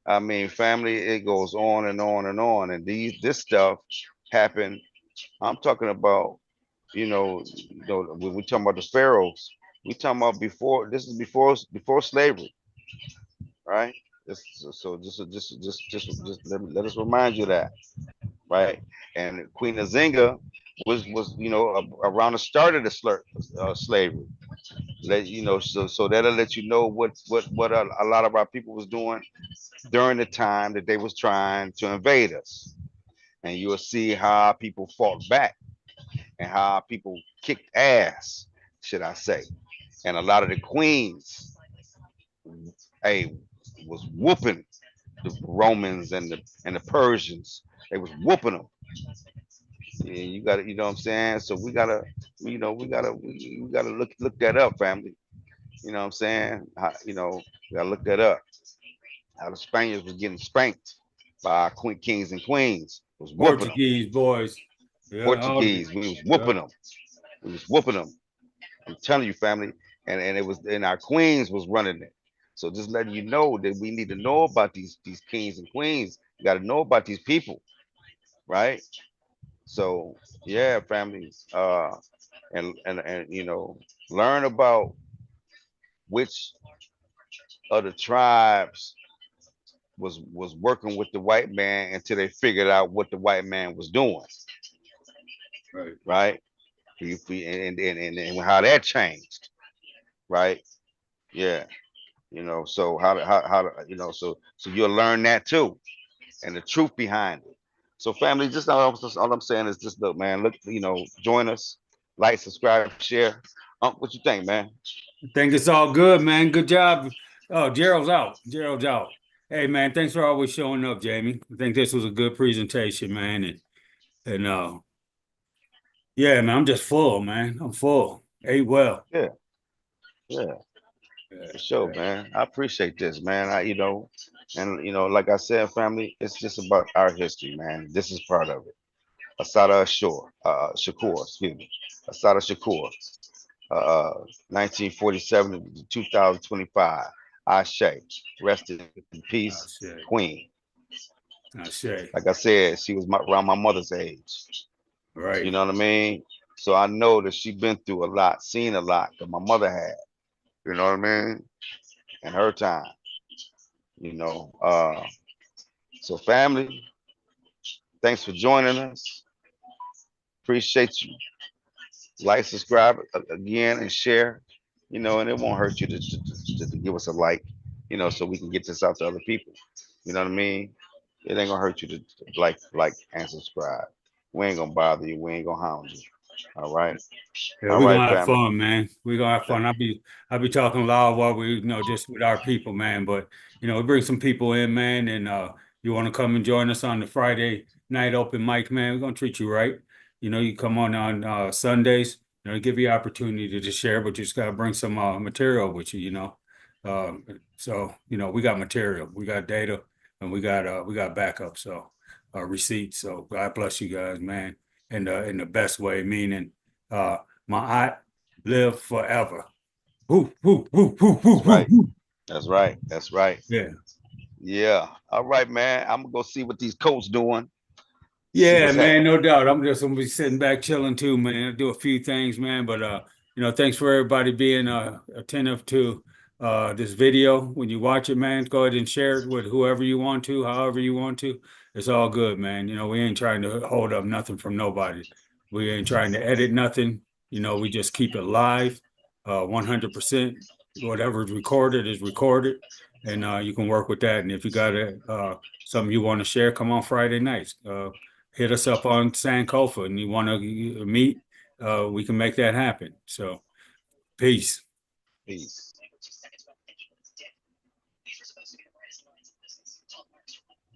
S6: I mean, family, it goes on and on and on. And this stuff happened. I'm talking about, when we talking about the pharaohs, we talking about before. This is before slavery, right? Just let us remind you that, right? And Queen Azinga was around the start of the slavery. So that'll let you know what a lot of our people was doing during the time that they was trying to invade us. And you'll see how people fought back and how people kicked ass, should I say. And a lot of the queens, hey, was whooping the Romans and the Persians. They was whooping them. Yeah, you got to, you know what I'm saying? So we gotta look that up, family. You know what I'm saying? We gotta look that up. How the Spaniards was getting spanked. by our queen kings and queens. Was whooping them.
S1: Portuguese boys. Yeah, all the,
S6: Portuguese. We was
S1: yeah.
S6: whooping them. We was whooping them. I'm telling you, family. And it was, and our queens was running it. So just letting you know that we need to know about these kings and queens. You got to know about these people, right? So yeah, family. And you know, learn about which of the tribes was working with the white man until they figured out what the white man was doing,
S1: Right.
S6: right? And how that changed, right? Yeah, you know. So you know, so you'll learn that too, and the truth behind it. So family, all I'm saying is just look, man. Look, you know, join us, like, subscribe, share. What you think, man?
S1: I think it's all good, man. Good job. Oh, Gerald's out. Gerald's out. Hey, man, thanks for always showing up, Jamie. I think this was a good presentation, man. And yeah, man, I'm just full, man. I'm full. Ate well.
S6: Yeah, yeah.
S1: Yeah,
S6: For sure,
S1: yeah.
S6: man. I appreciate this, man. You know, and you know, like I said, family, it's just about our history, man. This is part of it. Assata Shakur, excuse me. Assata Shakur, 1947 to 2025. Ashe, rest in
S1: I
S6: peace,
S1: say.
S6: Queen.
S1: I say.
S6: Like I said, she was around my mother's age. You
S1: Right.
S6: know what I mean? So I know that she been through a lot, seen a lot that my mother had. You know what I mean? In her time. You know, so family, thanks for joining us. Appreciate you. Like, subscribe again, and share. You know, and it won't hurt you to give us a like. You know, so we can get this out to other people. You know what I mean? It ain't gonna hurt you to like, and subscribe. We ain't gonna bother you. We ain't gonna hound you. All right.
S1: Yeah,
S6: All
S1: we're
S6: right,
S1: gonna have
S6: family.
S1: fun, man. We're gonna have fun. I'll be talking loud while we, just with our people, man. But we bring some people in, man, and you want to come and join us on the Friday night open mic, man. We're gonna treat you right. You come on Sundays, give you opportunity to share, but you just gotta bring some material with you. So we got material, we got data, and we got backup, so receipts. So God bless you guys, man, in the best way, meaning my aunt live forever. Woo, woo, woo, woo, woo,
S6: That's
S1: woo,
S6: right.
S1: woo.
S6: That's right. That's right.
S1: Yeah.
S6: Yeah. All right, man. I'm gonna go see what these coats doing. See
S1: Yeah,
S6: what's
S1: man,
S6: happening.
S1: no doubt. I'm just gonna be sitting back chilling too, man. Do a few things, man. But thanks for everybody being attentive to this video. When you watch it, man, go ahead and share it with whoever you want to, however you want to. It's all good, man. We ain't trying to hold up nothing from nobody. We ain't trying to edit nothing. We just keep it live, 100%. Whatever's recorded is recorded, and you can work with that. And if you got something you want to share, come on Friday nights. Hit us up on Sankofa and you want to meet, we can make that happen. So, peace.
S6: Peace.